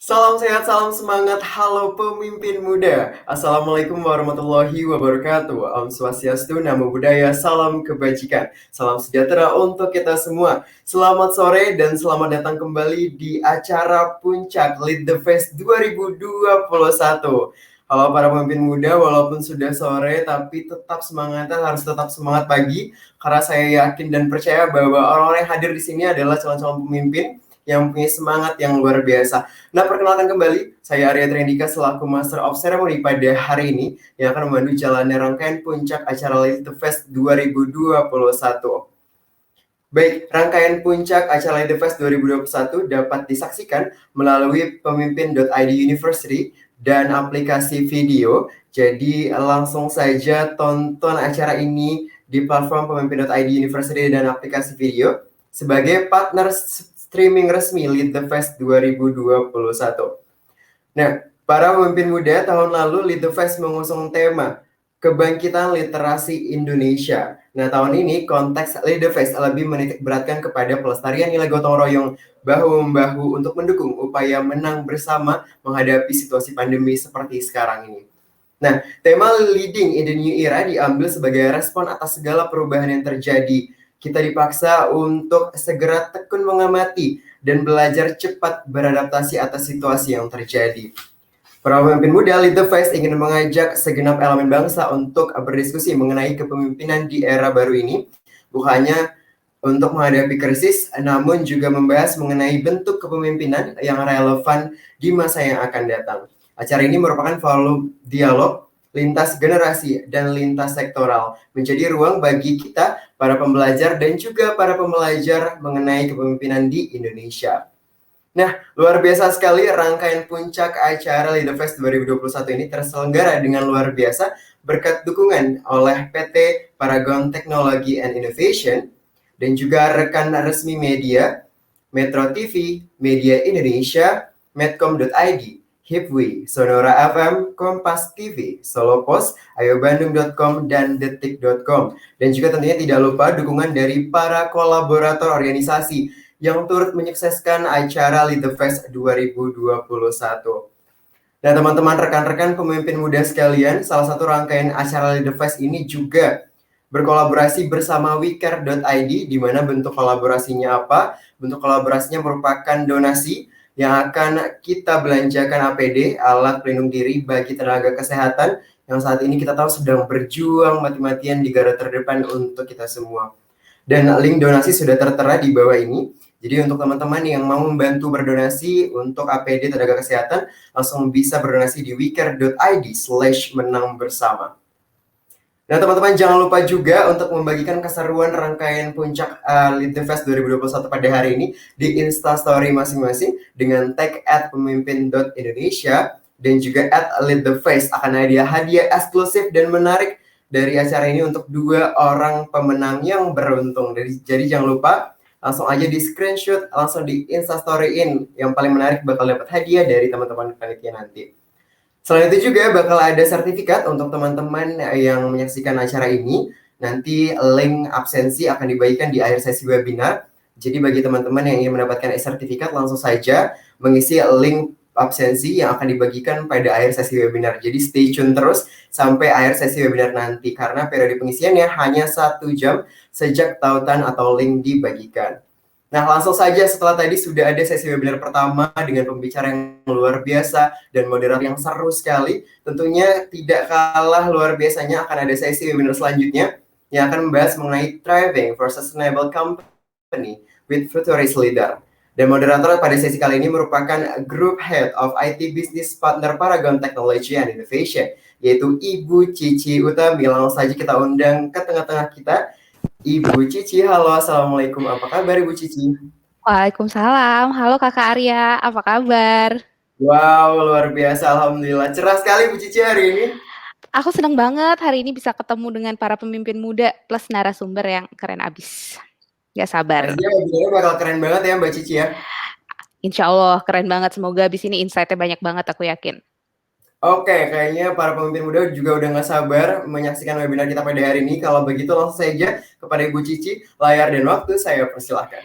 Salam sehat, salam semangat, halo pemimpin muda. Assalamualaikum warahmatullahi wabarakatuh. Om Swastiastu, Namo Buddhaya, salam kebajikan. Salam sejahtera untuk kita semua. Selamat sore dan selamat datang kembali di acara Puncak Lead the Fest 2021. Halo para pemimpin muda, walaupun sudah sore, tapi tetap semangatnya harus tetap semangat pagi. Karena saya yakin dan percaya bahwa orang-orang yang hadir di sini adalah calon-calon pemimpin yang punya semangat yang luar biasa. Nah, perkenalkan kembali, saya Arya Trendika selaku Master of Ceremony pada hari ini yang akan memandu jalannya rangkaian puncak acara Lead the Fest 2021. Baik, rangkaian puncak acara Lead the Fest 2021 dapat disaksikan melalui pemimpin.id University dan aplikasi video. Jadi langsung saja tonton acara ini di platform pemimpin.id University dan aplikasi video sebagai partner streaming resmi Lead the Fest 2021. Nah, para pemimpin muda tahun lalu Lead the Fest mengusung tema Kebangkitan Literasi Indonesia. Nah, tahun ini konteks Lead the Fest lebih menitik beratkan kepada pelestarian nilai gotong royong bahu-membahu untuk mendukung upaya menang bersama menghadapi situasi pandemi seperti sekarang ini. Nah, tema Leading in the New Era diambil sebagai respon atas segala perubahan yang terjadi. Kita dipaksa untuk segera tekun mengamati dan belajar cepat beradaptasi atas situasi yang terjadi. Para pemimpin muda Lead the Fest ingin mengajak segenap elemen bangsa untuk berdiskusi mengenai kepemimpinan di era baru ini, bukan hanya untuk menghadapi krisis, namun juga membahas mengenai bentuk kepemimpinan yang relevan di masa yang akan datang. Acara ini merupakan forum dialog lintas generasi dan lintas sektoral, menjadi ruang bagi kita, para pembelajar dan juga para pembelajar mengenai kepemimpinan di Indonesia. Nah, luar biasa sekali rangkaian puncak acara Lead the Fest 2021 ini terselenggara dengan luar biasa berkat dukungan oleh PT Paragon Technology and Innovation dan juga rekan resmi media, Metro TV, Media Indonesia, Medcom.id, Hipwi, Sonora FM, Kompas TV, Solo Post, ayobandung.com, dan detik.com. Dan juga tentunya tidak lupa dukungan dari para kolaborator organisasi yang turut menyukseskan acara Lead the Fest 2021. Nah, teman-teman rekan-rekan pemimpin muda sekalian, salah satu rangkaian acara Lead the Fest ini juga berkolaborasi bersama wecare.id, di mana bentuk kolaborasinya apa? Bentuk kolaborasinya merupakan donasi yang akan kita belanjakan APD, alat pelindung diri bagi tenaga kesehatan, yang saat ini kita tahu sedang berjuang mati-matian di garda terdepan untuk kita semua. Dan link donasi sudah tertera di bawah ini. Jadi untuk teman-teman yang mau membantu berdonasi untuk APD tenaga kesehatan, langsung bisa berdonasi di wecare.id/menang bersama. Nah, teman-teman jangan lupa juga untuk membagikan keseruan rangkaian puncak Lead the Fest 2021 pada hari ini di Instastory masing-masing dengan tag @pemimpin.indonesia dan juga @leadthefest. Akan ada hadiah eksklusif dan menarik dari acara ini untuk 2 orang pemenang yang beruntung. Jadi jangan lupa langsung aja di screenshot, langsung di Instastory-in. Yang paling menarik bakal dapat hadiah dari teman-teman panitia nanti. Selain itu juga bakal ada sertifikat untuk teman-teman yang menyaksikan acara ini. Nanti link absensi akan dibagikan di akhir sesi webinar. Jadi bagi teman-teman yang ingin mendapatkan sertifikat, langsung saja mengisi link absensi yang akan dibagikan pada akhir sesi webinar. Jadi stay tune terus sampai akhir sesi webinar nanti, karena periode pengisiannya hanya 1 jam sejak tautan atau link dibagikan. Nah, langsung saja setelah tadi sudah ada sesi webinar pertama dengan pembicara yang luar biasa dan moderator yang seru sekali. Tentunya tidak kalah luar biasanya akan ada sesi webinar selanjutnya yang akan membahas mengenai Thriving for Sustainable Company with Futurist Leader. Dan moderator pada sesi kali ini merupakan Group Head of IT Business Partner Paragon Technology and Innovation, yaitu Ibu Cici Utami. Langsung saja kita undang ke tengah-tengah kita. Ibu Cici, halo, assalamualaikum. Apa kabar Ibu Cici? Waalaikumsalam. Halo Kakak Arya, apa kabar? Wow, luar biasa, alhamdulillah. Cerah sekali Bu Cici hari ini. Aku senang banget hari ini bisa ketemu dengan para pemimpin muda plus narasumber yang keren abis. Gak sabar. Pastinya webinarnya bakal keren banget ya Mbak Cici ya. Insya Allah keren banget. Semoga abis ini insight-nya banyak banget, aku yakin. Oke, kayaknya para pemimpin muda juga udah gak sabar menyaksikan webinar kita pada hari ini. Kalau begitu langsung saja kepada Ibu Cici, layar dan waktu saya persilahkan.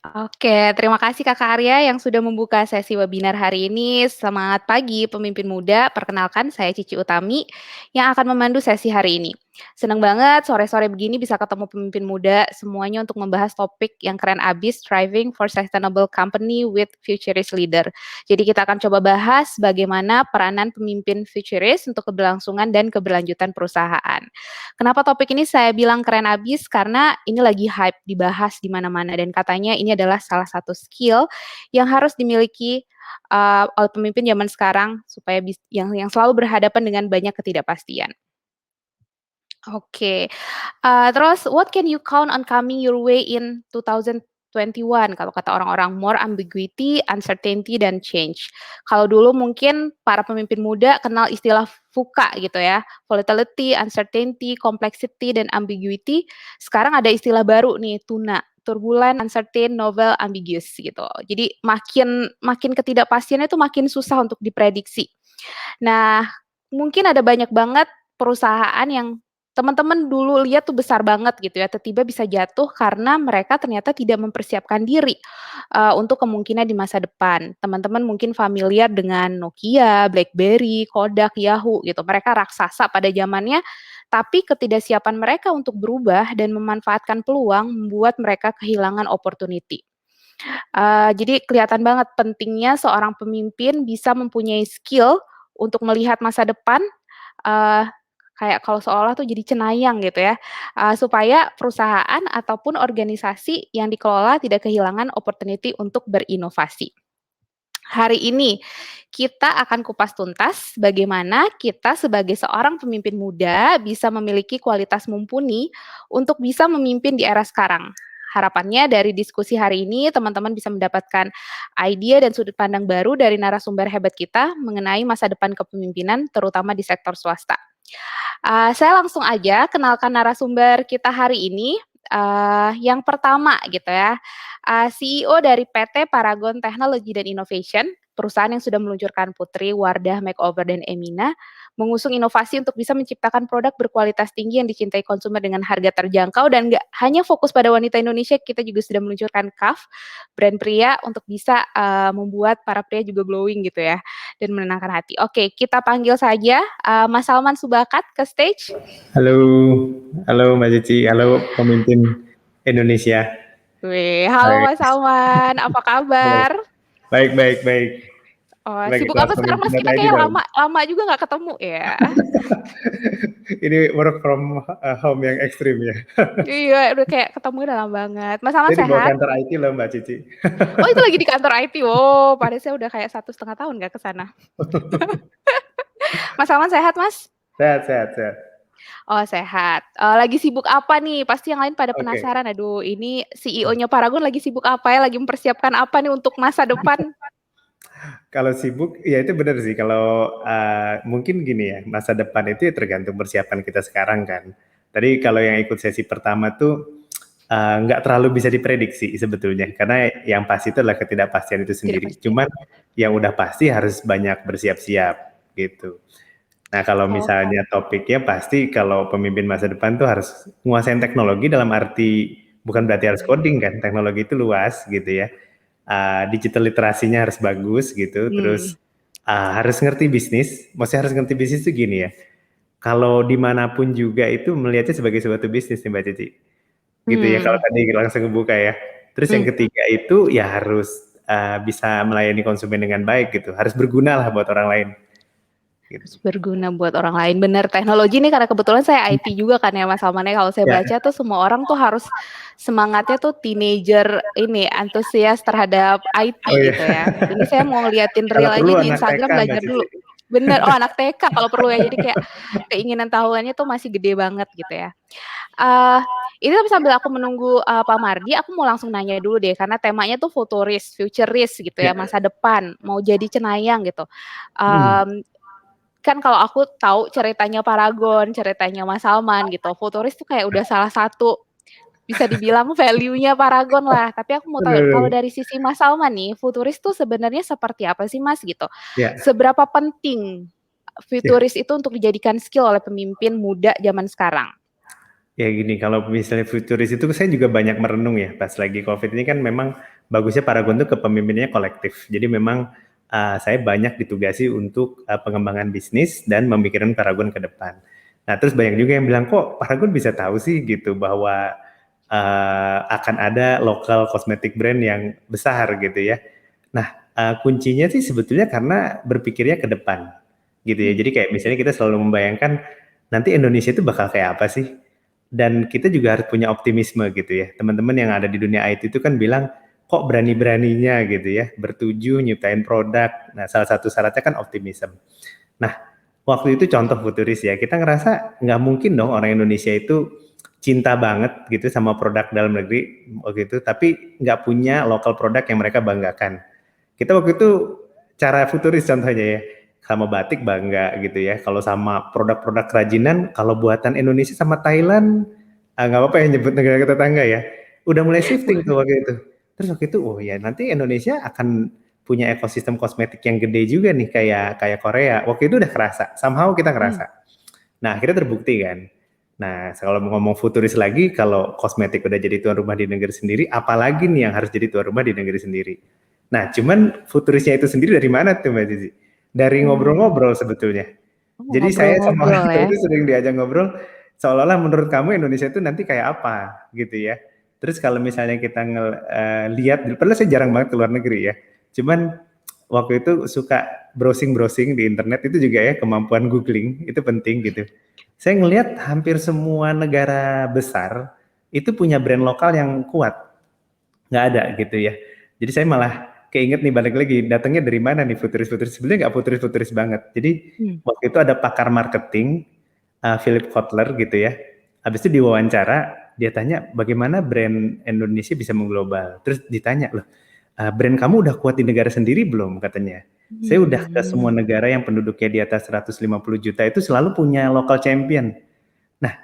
Oke, terima kasih Kakak Arya yang sudah membuka sesi webinar hari ini. Semangat pagi pemimpin muda. Perkenalkan saya Cici Utami yang akan memandu sesi hari ini. Senang banget sore-sore begini bisa ketemu pemimpin muda semuanya untuk membahas topik yang keren abis, Striving for Sustainable Company with Futurist Leader. Jadi kita akan coba bahas bagaimana peranan pemimpin futurist untuk keberlangsungan dan keberlanjutan perusahaan. Kenapa topik ini saya bilang keren abis? Karena ini lagi hype dibahas di mana-mana dan katanya ini adalah salah satu skill yang harus dimiliki oleh pemimpin zaman sekarang supaya yang selalu berhadapan dengan banyak ketidakpastian. Oke, terus what can you count on coming your way in 2021 kalau kata orang-orang, more ambiguity, uncertainty, dan change. Kalau dulu mungkin para pemimpin muda kenal istilah VUCA gitu ya, volatility, uncertainty, complexity, dan ambiguity. Sekarang ada istilah baru nih, TUNA, turbulent, uncertain, novel, ambiguous gitu. Jadi makin ketidakpastiannya itu makin susah untuk diprediksi. Nah, mungkin ada banyak banget perusahaan yang teman-teman dulu lihat tuh besar banget gitu ya, tiba-tiba bisa jatuh karena mereka ternyata tidak mempersiapkan diri, untuk kemungkinan di masa depan. Teman-teman mungkin familiar dengan Nokia, BlackBerry, Kodak, Yahoo gitu. Mereka raksasa pada zamannya, tapi ketidaksiapan mereka untuk berubah dan memanfaatkan peluang membuat mereka kehilangan opportunity. Jadi kelihatan banget pentingnya seorang pemimpin bisa mempunyai skill untuk melihat masa depan, eee, kayak kalau seolah tuh jadi cenayang gitu ya, supaya perusahaan ataupun organisasi yang dikelola tidak kehilangan opportunity untuk berinovasi. Hari ini kita akan kupas tuntas bagaimana kita sebagai seorang pemimpin muda bisa memiliki kualitas mumpuni untuk bisa memimpin di era sekarang. Harapannya dari diskusi hari ini teman-teman bisa mendapatkan ide dan sudut pandang baru dari narasumber hebat kita mengenai masa depan kepemimpinan terutama di sektor swasta. Saya langsung aja kenalkan narasumber kita hari ini. Yang pertama gitu ya, CEO dari PT Paragon Technology dan Innovation, perusahaan yang sudah meluncurkan Putri, Wardah, Makeover, dan Emina, mengusung inovasi untuk bisa menciptakan produk berkualitas tinggi yang dicintai konsumen dengan harga terjangkau dan nggak hanya fokus pada wanita Indonesia, kita juga sudah meluncurkan KAF, brand pria untuk bisa membuat para pria juga glowing gitu ya dan menenangkan hati. Oke, kita panggil saja Mas Salman Subakat ke stage. Halo, halo Mbak Cici, halo pemimpin Indonesia. Wih, halo Mas Salman, apa kabar? Baik, baik, baik. Oh, sibuk apa sekarang Mas? Kita kayak lama juga nggak ketemu ya. Ini work from home yang ekstrim ya. Iya, udah kayak ketemu udah lama banget. Mas Salman Jadi bawa sehat? kantor IT loh Mbak Cici. Oh, itu lagi di kantor IT. Oh, padahal saya udah kayak 1,5 tahun nggak ke sana. Mas Salman sehat, Mas? Sehat, sehat, sehat. Oh, sehat. Lagi sibuk apa nih? Pasti yang lain pada penasaran. Aduh, ini CEO-nya Paragon lagi sibuk apa ya? Lagi mempersiapkan apa nih untuk masa depan? Kalau sibuk, ya itu benar sih. Kalau mungkin gini ya, masa depan itu ya tergantung persiapan kita sekarang kan. Tadi kalau yang ikut sesi pertama tuh nggak terlalu bisa diprediksi sebetulnya, karena yang pasti itu adalah ketidakpastian itu sendiri. Cuman yang udah pasti harus banyak bersiap-siap gitu. Nah kalau misalnya topiknya pasti kalau pemimpin masa depan tuh harus menguasai teknologi dalam arti bukan berarti harus coding kan, teknologi itu luas gitu ya. Digital literasinya harus bagus gitu, terus harus ngerti bisnis. Maksudnya harus ngerti bisnis itu gini ya, kalau dimanapun juga itu melihatnya sebagai suatu bisnis nih Mbak Cici. Gitu ya, kalau tadi langsung ngebuka ya. Terus yang ketiga itu ya harus bisa melayani konsumen dengan baik gitu, harus berguna lah buat orang lain. Gitu. Berguna buat orang lain, bener. Teknologi nih karena kebetulan saya IT juga kan ya Mas Salman ya, kalau saya baca tuh semua orang tuh harus semangatnya tuh teenager ini, antusias terhadap IT gitu ya. Ini saya mau ngeliatin reel aja di Instagram belajar dulu. Bener, oh anak TK kalau perlu ya, jadi kayak keinginan tahuannya tuh masih gede banget gitu ya. Ini tapi sambil aku menunggu Pak Mardi, aku mau langsung nanya dulu deh, karena temanya tuh futurist, futurist gitu ya, masa depan, mau jadi cenayang gitu. Kan kalau aku tahu ceritanya Paragon, ceritanya Mas Salman gitu, futuris tuh kayak udah salah satu bisa dibilang value-nya Paragon lah. Tapi aku mau tahu kalau dari sisi Mas Salman nih, futuris tuh sebenarnya seperti apa sih Mas gitu? Seberapa penting futuris itu untuk dijadikan skill oleh pemimpin muda zaman sekarang? Ya gini, kalau misalnya futuris itu saya juga banyak merenung ya, pas lagi COVID ini kan memang bagusnya Paragon tuh kepemimpinan kolektif. Jadi memang saya banyak ditugasi untuk pengembangan bisnis dan memikirkan Paragon ke depan. Nah terus banyak juga yang bilang kok Paragon bisa tahu sih gitu bahwa akan ada local cosmetic brand yang besar gitu ya. Nah kuncinya sih sebetulnya karena berpikirnya ke depan gitu ya. Jadi kayak misalnya kita selalu membayangkan nanti Indonesia itu bakal kayak apa sih? Dan kita juga harus punya optimisme gitu ya. Teman-teman yang ada di dunia IT itu kan bilang, kok berani-beraninya gitu ya, bertuju nyiptain produk. Nah, salah satu syaratnya kan optimisme. Nah, waktu itu contoh futuris ya, kita ngerasa nggak mungkin dong orang Indonesia itu cinta banget gitu sama produk dalam negeri waktu itu, tapi nggak punya local produk yang mereka banggakan. Kita waktu itu cara futuris contohnya ya, sama batik bangga gitu ya. Kalau sama produk-produk kerajinan, kalau buatan Indonesia sama Thailand, nggak apa-apa ya nyebut negara tetangga ya. Udah mulai shifting tuh waktu itu. Terus waktu itu, oh ya nanti Indonesia akan punya ekosistem kosmetik yang gede juga nih kayak Korea. Waktu itu udah kerasa, somehow kita ngerasa. Nah akhirnya terbukti kan. Nah kalau mau ngomong futuris lagi, kalau kosmetik udah jadi tuan rumah di negeri sendiri, apalagi nih yang harus jadi tuan rumah di negeri sendiri. Nah, cuman futurisnya itu sendiri dari mana tuh Mbak Zizi? Dari ngobrol-ngobrol sebetulnya. Oh, Jadi saya sama orang ngobrol-ngobrol tua ya. itu sering diajak ngobrol, seolah-olah menurut kamu Indonesia itu nanti kayak apa gitu ya. Terus kalau misalnya kita lihat, padahal saya jarang banget ke luar negeri ya. Cuman waktu itu suka browsing-browsing di internet itu juga ya, kemampuan googling itu penting gitu. Saya ngelihat hampir semua negara besar itu punya brand lokal yang kuat. Nggak ada gitu ya. Jadi saya malah keinget nih balik lagi datangnya dari mana nih futuris-futuris, sebenarnya nggak futuris-futuris banget. Jadi waktu itu ada pakar marketing Philip Kotler gitu ya. Habis itu diwawancara, dia tanya bagaimana brand Indonesia bisa mengglobal. Terus ditanya loh, brand kamu udah kuat di negara sendiri belum katanya. Saya udah ke semua negara yang penduduknya di atas 150 juta itu selalu punya local champion. Nah,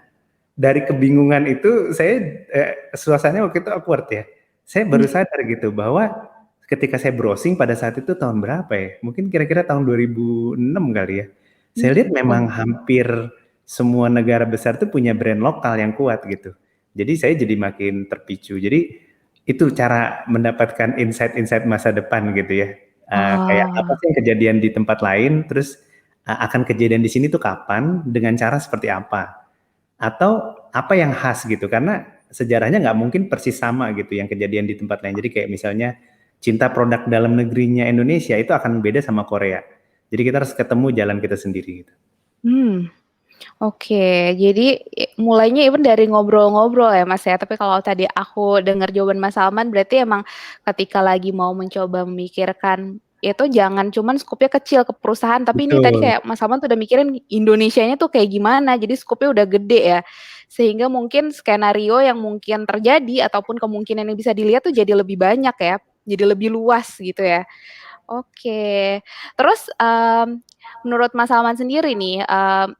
dari kebingungan itu saya suasananya waktu itu awkward ya. Saya baru sadar gitu bahwa ketika saya browsing pada saat itu tahun berapa ya? Mungkin kira-kira tahun 2006 kali ya. Saya lihat memang hampir semua negara besar tuh punya brand lokal yang kuat gitu. Jadi saya jadi makin terpicu. Jadi itu cara mendapatkan insight-insight masa depan gitu ya. Kayak apa sih yang kejadian di tempat lain, terus akan kejadian di sini tuh kapan, dengan cara seperti apa. Atau apa yang khas gitu, karena sejarahnya nggak mungkin persis sama gitu yang kejadian di tempat lain. Jadi kayak misalnya cinta produk dalam negerinya Indonesia itu akan beda sama Korea. Jadi kita harus ketemu jalan kita sendiri gitu. Oke, jadi mulainya even dari ngobrol-ngobrol ya Mas ya, tapi kalau tadi aku dengar jawaban Mas Salman berarti emang ketika lagi mau mencoba memikirkan itu jangan cuman skupnya kecil ke perusahaan, tapi ini tadi Betul. kayak Mas Salman tuh udah mikirin Indonesianya tuh kayak gimana, jadi skupnya udah gede ya. Sehingga mungkin skenario yang mungkin terjadi ataupun kemungkinan yang bisa dilihat tuh jadi lebih banyak ya, jadi lebih luas gitu ya. Oke, terus menurut Mas Salman sendiri nih,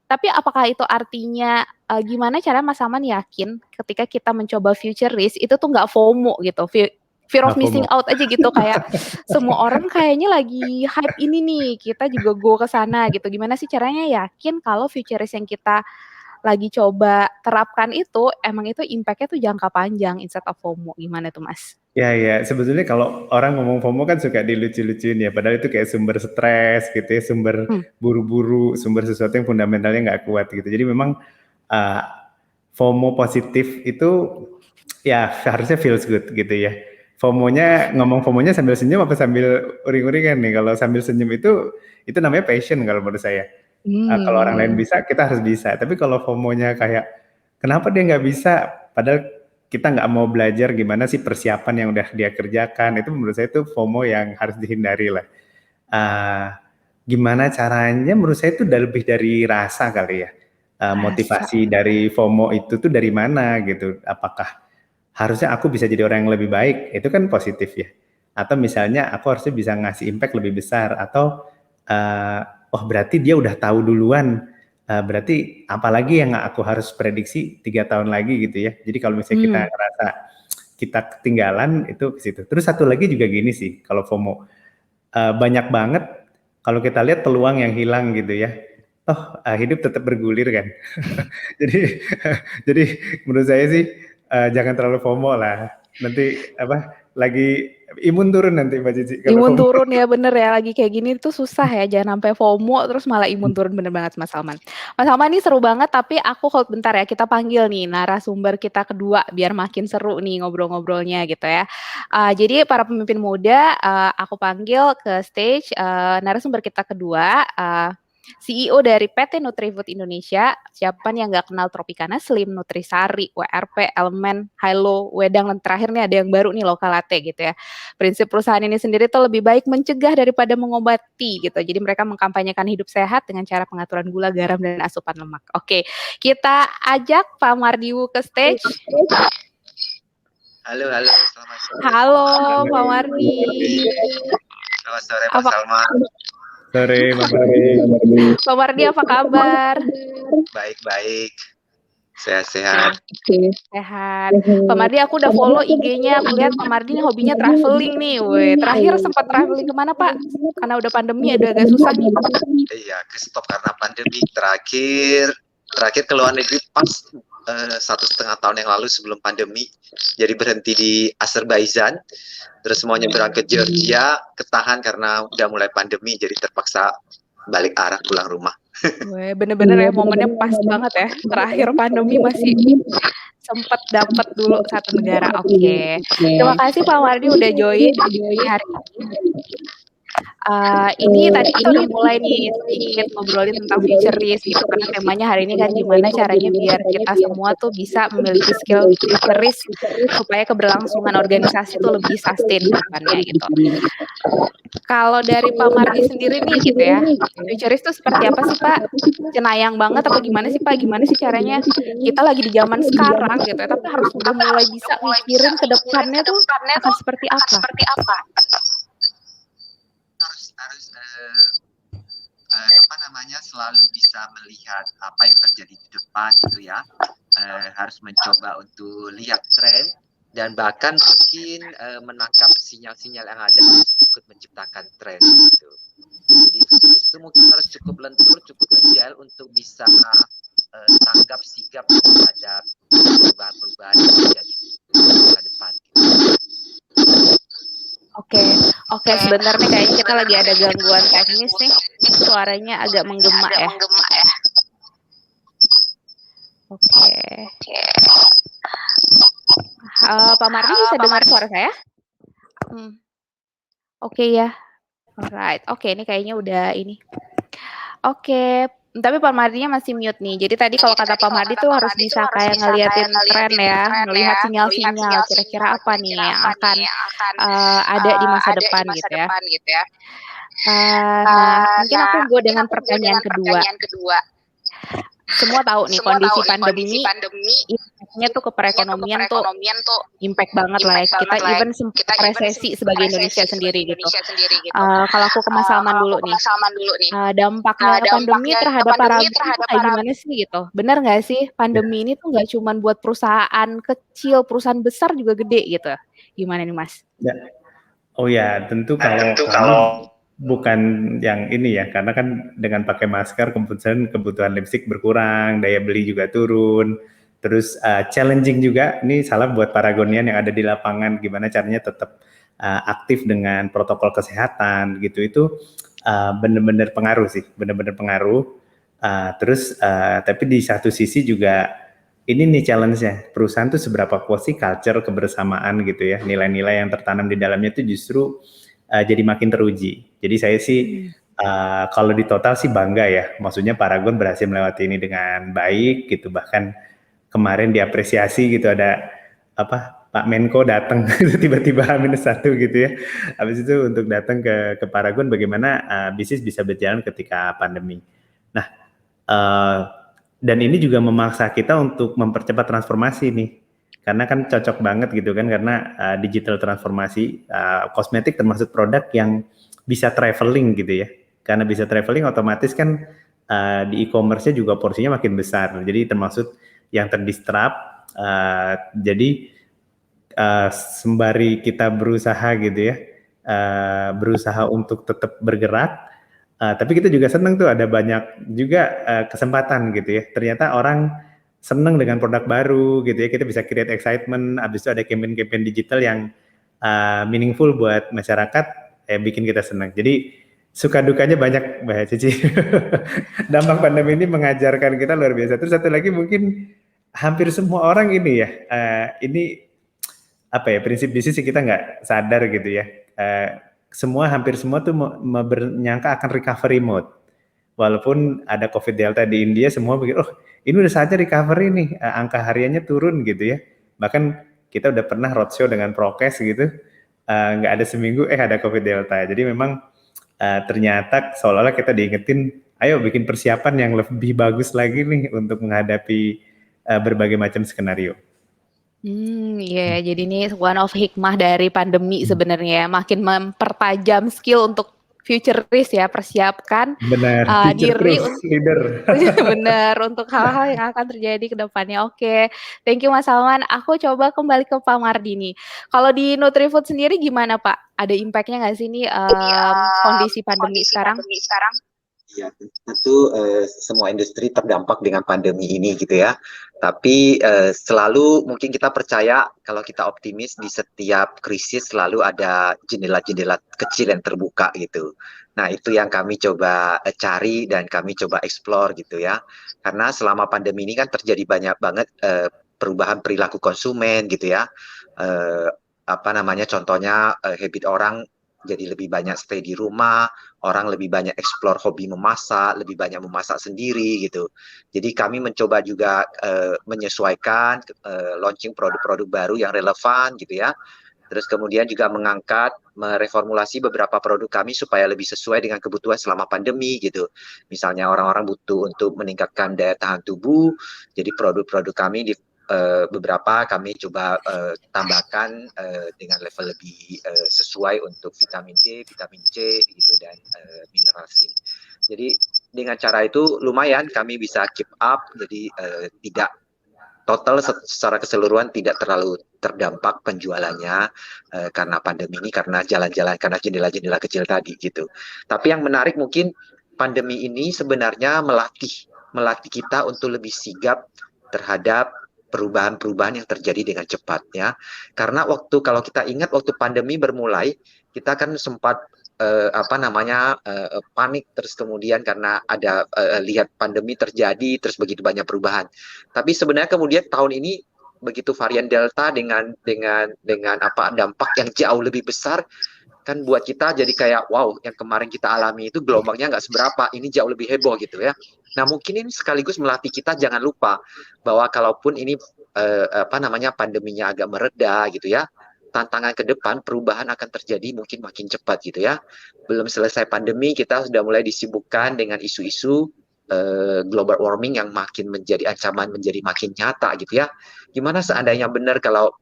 tapi apakah itu artinya gimana cara Mas Salman yakin ketika kita mencoba future risk itu tuh nggak FOMO gitu, fear of Nggak missing FOMO. out aja gitu, kayak semua orang kayaknya lagi hype ini nih, kita juga go ke sana gitu. Gimana sih caranya yakin kalau future risk yang kita lagi coba terapkan itu emang itu impact-nya tuh jangka panjang instead of FOMO, gimana tuh Mas? Ya, sebetulnya kalau orang ngomong FOMO kan suka dilucu-lucuin ya, padahal itu kayak sumber stres gitu ya, sumber buru-buru, sumber sesuatu yang fundamentalnya nggak kuat gitu. Jadi memang FOMO positif itu ya harusnya feels good gitu ya. Ngomong FOMO-nya sambil senyum apa sambil uring-uringan nih? Kalau sambil senyum itu namanya passion kalau menurut saya. Kalau orang lain bisa, kita harus bisa. Tapi kalau FOMO-nya kayak kenapa dia nggak bisa? Padahal kita nggak mau belajar gimana sih persiapan yang udah dia kerjakan, itu menurut saya itu FOMO yang harus dihindari lah. Gimana caranya menurut saya itu lebih dari rasa kali ya. Motivasi dari FOMO itu tuh dari mana gitu, apakah harusnya aku bisa jadi orang yang lebih baik, itu kan positif ya. Atau misalnya aku harusnya bisa ngasih impact lebih besar, atau oh berarti dia udah tahu duluan, berarti apalagi yang aku harus prediksi 3 tahun lagi gitu ya. Jadi kalau misalnya kita ngerasa kita ketinggalan itu ke situ. Terus satu lagi juga gini sih, kalau FOMO banyak banget kalau kita lihat peluang yang hilang gitu ya. hidup tetap bergulir kan. Jadi jadi menurut saya sih jangan terlalu FOMO lah. Nanti lagi imun turun nanti Mbak Cici kalau Imun FOMO. turun ya, bener ya, lagi kayak gini tuh susah ya, jangan sampai FOMO terus malah imun turun, bener banget Mas Salman. Mas Salman ini seru banget, tapi aku hold bentar ya, kita panggil nih narasumber kita kedua biar makin seru nih ngobrol-ngobrolnya gitu ya. Jadi para pemimpin muda, aku panggil ke stage narasumber kita kedua, CEO dari PT Nutrifood Indonesia, siapa nih yang nggak kenal Tropicana Slim, Nutrisari, WRP, Elemen, Hilo, Wedang, dan terakhir nih ada yang baru nih Lokal Latte gitu ya. Prinsip perusahaan ini sendiri tuh lebih baik mencegah daripada mengobati gitu. Jadi mereka mengkampanyekan hidup sehat dengan cara pengaturan gula, garam, dan asupan lemak. Oke, kita ajak Pak Mardiwu ke stage. Halo, selamat sore. Halo Pak Mardi. Selamat sore Pak Salman. Sore Mbak Mardi. Pak Mardi apa kabar? Baik. Sehat-sehat. Sehat. Pak Mardi aku udah follow IG-nya, aku lihat Pak Mardi hobinya traveling nih. Terakhir sempat traveling kemana Pak? Karena udah pandemi ada agak susah nih. Iya, ke stop karena pandemi. Terakhir ke luar negeri pas 1,5 tahun yang lalu sebelum pandemi. Jadi berhenti di Azerbaijan, terus mau nyebrang ke Georgia, ketahan karena udah mulai pandemi, jadi terpaksa balik arah pulang rumah. Bener-bener ya, momennya pas banget ya. Terakhir pandemi masih sempat dapat dulu satu negara. Oke. Terima kasih Pak Mardi udah join hari ini. Ini tadi kita udah mulai nih sedikit ngobrolin tentang futurist gitu, karena temanya hari ini kan gimana caranya biar kita semua tuh bisa memiliki skill futurist supaya keberlangsungan organisasi tuh lebih sustain ke depannya gitu. Kalau dari Pak Mardi sendiri nih gitu ya, futurist tuh seperti apa sih Pak? Cenayang banget apa gimana sih Pak? Gimana sih caranya kita lagi di zaman sekarang gitu ya, tapi harus udah mulai bisa mikirin ke depannya tuh akan seperti apa? Harus selalu bisa melihat apa yang terjadi di depan gitu ya. Harus mencoba untuk lihat tren dan bahkan mungkin menangkap sinyal-sinyal yang ada untuk menciptakan tren gitu. Jadi itu mungkin harus cukup lentur, cukup agile untuk bisa tanggap sigap terhadap perubahan-perubahan yang terjadi ke depan. Oke, sebentar nih kayaknya kita lagi ada gangguan teknis nih. Suaranya agak menggema ya. Oke. Pak Mardi bisa dengar suara saya? Oke ya. Alright. Oke, ini kayaknya udah ini. Oke, tapi Pak Mardinya masih mute nih. Jadi tadi kalau kata Pak Mardi tuh harus bisa kayak ngeliatin tren ya, melihat sinyal-sinyal kira-kira apa nih yang akan ada di masa depan gitu ya. Nah, mungkin aku go dengan pertanyaan kedua. Semua tahu nih kondisi pandemi impactnya tuh ke perekonomian tuh impact banget lah ya. Kita even sempat resesi sebagai Indonesia sendiri gitu. Kalau aku ke Mas Salman dulu nih, dampaknya pandemi terhadap Paragon kayak gimana sih gitu? Benar nggak sih pandemi ini tuh nggak cuma buat perusahaan kecil, perusahaan besar juga gede gitu? Gimana nih Mas? Ya. Oh ya, tentu kalau bukan yang ini ya, karena kan dengan pakai masker kebutuhan lipstik berkurang, daya beli juga turun, terus challenging juga, ini salah buat Paragonian yang ada di lapangan, gimana caranya tetap aktif dengan protokol kesehatan gitu, itu benar-benar pengaruh sih, benar-benar pengaruh. Tapi di satu sisi juga ini nih challenge-nya, perusahaan tuh seberapa kuat sih culture kebersamaan gitu ya, nilai-nilai yang tertanam di dalamnya itu justru jadi makin teruji. Jadi saya sih kalau di total sih bangga ya, maksudnya Paragon berhasil melewati ini dengan baik gitu, bahkan kemarin diapresiasi gitu, ada Pak Menko datang tiba-tiba H-1 gitu ya, habis itu untuk datang ke Paragon bagaimana bisnis bisa berjalan ketika pandemi. Nah, dan ini juga memaksa kita untuk mempercepat transformasi nih, karena kan cocok banget gitu kan, karena digital transformasi, kosmetik termasuk produk yang bisa traveling gitu ya, karena bisa traveling otomatis kan di e-commerce-nya juga porsinya makin besar, jadi termasuk yang terdisrupt, jadi sembari kita berusaha gitu ya, berusaha untuk tetap bergerak, Tapi kita juga seneng tuh ada banyak juga kesempatan gitu ya. Ternyata orang seneng dengan produk baru gitu ya. Kita bisa create excitement. Abis itu ada campaign-campaign digital yang meaningful buat masyarakat, bikin kita senang. Jadi suka dukanya banyak, Mbak Cici. Dampak pandemi ini mengajarkan kita luar biasa. Terus satu lagi mungkin hampir semua orang ini ya, ini apa ya, prinsip bisnis kita nggak sadar gitu ya. Hampir semua tuh menyangka akan recovery mode. Walaupun ada COVID Delta di India, semua begitu, oh ini udah saatnya recovery nih, angka hariannya turun gitu ya. Bahkan kita udah pernah roadshow dengan prokes gitu, nggak ada seminggu, ada COVID Delta. Jadi memang ternyata seolah-olah kita diingetin, ayo bikin persiapan yang lebih bagus lagi nih untuk menghadapi berbagai macam skenario. Iya, jadi ini one of hikmah dari pandemi sebenarnya ya, makin mempertajam skill untuk futurist ya, persiapkan Benar, diri leader. benar untuk hal-hal yang akan terjadi ke depannya. Oke, thank you Mas Salman. Aku coba kembali ke Pak Mardini. Kalau di Nutrifood sendiri gimana Pak? Ada impact-nya nggak sih nih kondisi pandemi sekarang? Ya, tentu semua industri terdampak dengan pandemi ini gitu ya. Tapi selalu mungkin kita percaya kalau kita optimis di setiap krisis selalu ada jendela-jendela kecil yang terbuka gitu. Nah itu yang kami coba cari dan kami coba explore gitu ya. Karena selama pandemi ini kan terjadi banyak banget perubahan perilaku konsumen gitu ya. Contohnya habit orang jadi lebih banyak stay di rumah, orang lebih banyak explore hobi memasak, lebih banyak memasak sendiri gitu. Jadi kami mencoba juga menyesuaikan, launching produk-produk baru yang relevan gitu ya. Terus kemudian juga mereformulasi beberapa produk kami supaya lebih sesuai dengan kebutuhan selama pandemi gitu. Misalnya orang-orang butuh untuk meningkatkan daya tahan tubuh, jadi produk-produk kami beberapa kami coba tambahkan dengan level lebih sesuai untuk vitamin D, vitamin C gitu dan mineral zinc. Jadi dengan cara itu lumayan kami bisa keep up, jadi tidak total secara keseluruhan tidak terlalu terdampak penjualannya karena pandemi ini, karena jalan-jalan, karena jendela-jendela kecil tadi gitu. Tapi yang menarik mungkin pandemi ini sebenarnya melatih kita untuk lebih sigap terhadap perubahan-perubahan yang terjadi dengan cepat ya. Karena kalau kita ingat waktu pandemi bermulai, kita kan sempat panik, terus kemudian karena ada lihat pandemi terjadi, terus begitu banyak perubahan. Tapi sebenarnya kemudian tahun ini begitu varian Delta dengan dampak yang jauh lebih besar, kan buat kita jadi kayak wow, yang kemarin kita alami itu gelombangnya nggak seberapa, ini jauh lebih heboh gitu ya. Nah mungkin ini sekaligus melatih kita jangan lupa bahwa kalaupun ini pandeminya agak mereda gitu ya, tantangan ke depan perubahan akan terjadi mungkin makin cepat gitu ya. Belum selesai pandemi kita sudah mulai disibukkan dengan isu-isu global warming yang makin menjadi ancaman, menjadi makin nyata gitu ya. Gimana seandainya benar kalau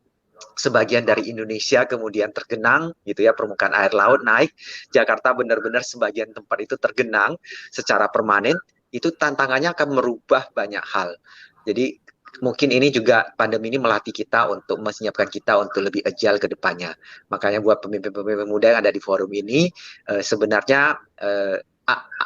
sebagian dari Indonesia kemudian tergenang gitu ya, permukaan air laut naik, Jakarta benar-benar sebagian tempat itu tergenang secara permanen, itu tantangannya akan merubah banyak hal. Jadi mungkin ini juga pandemi ini melatih kita untuk menyiapkan kita untuk lebih agile ke depannya. Makanya buat pemimpin-pemimpin muda yang ada di forum ini, sebenarnya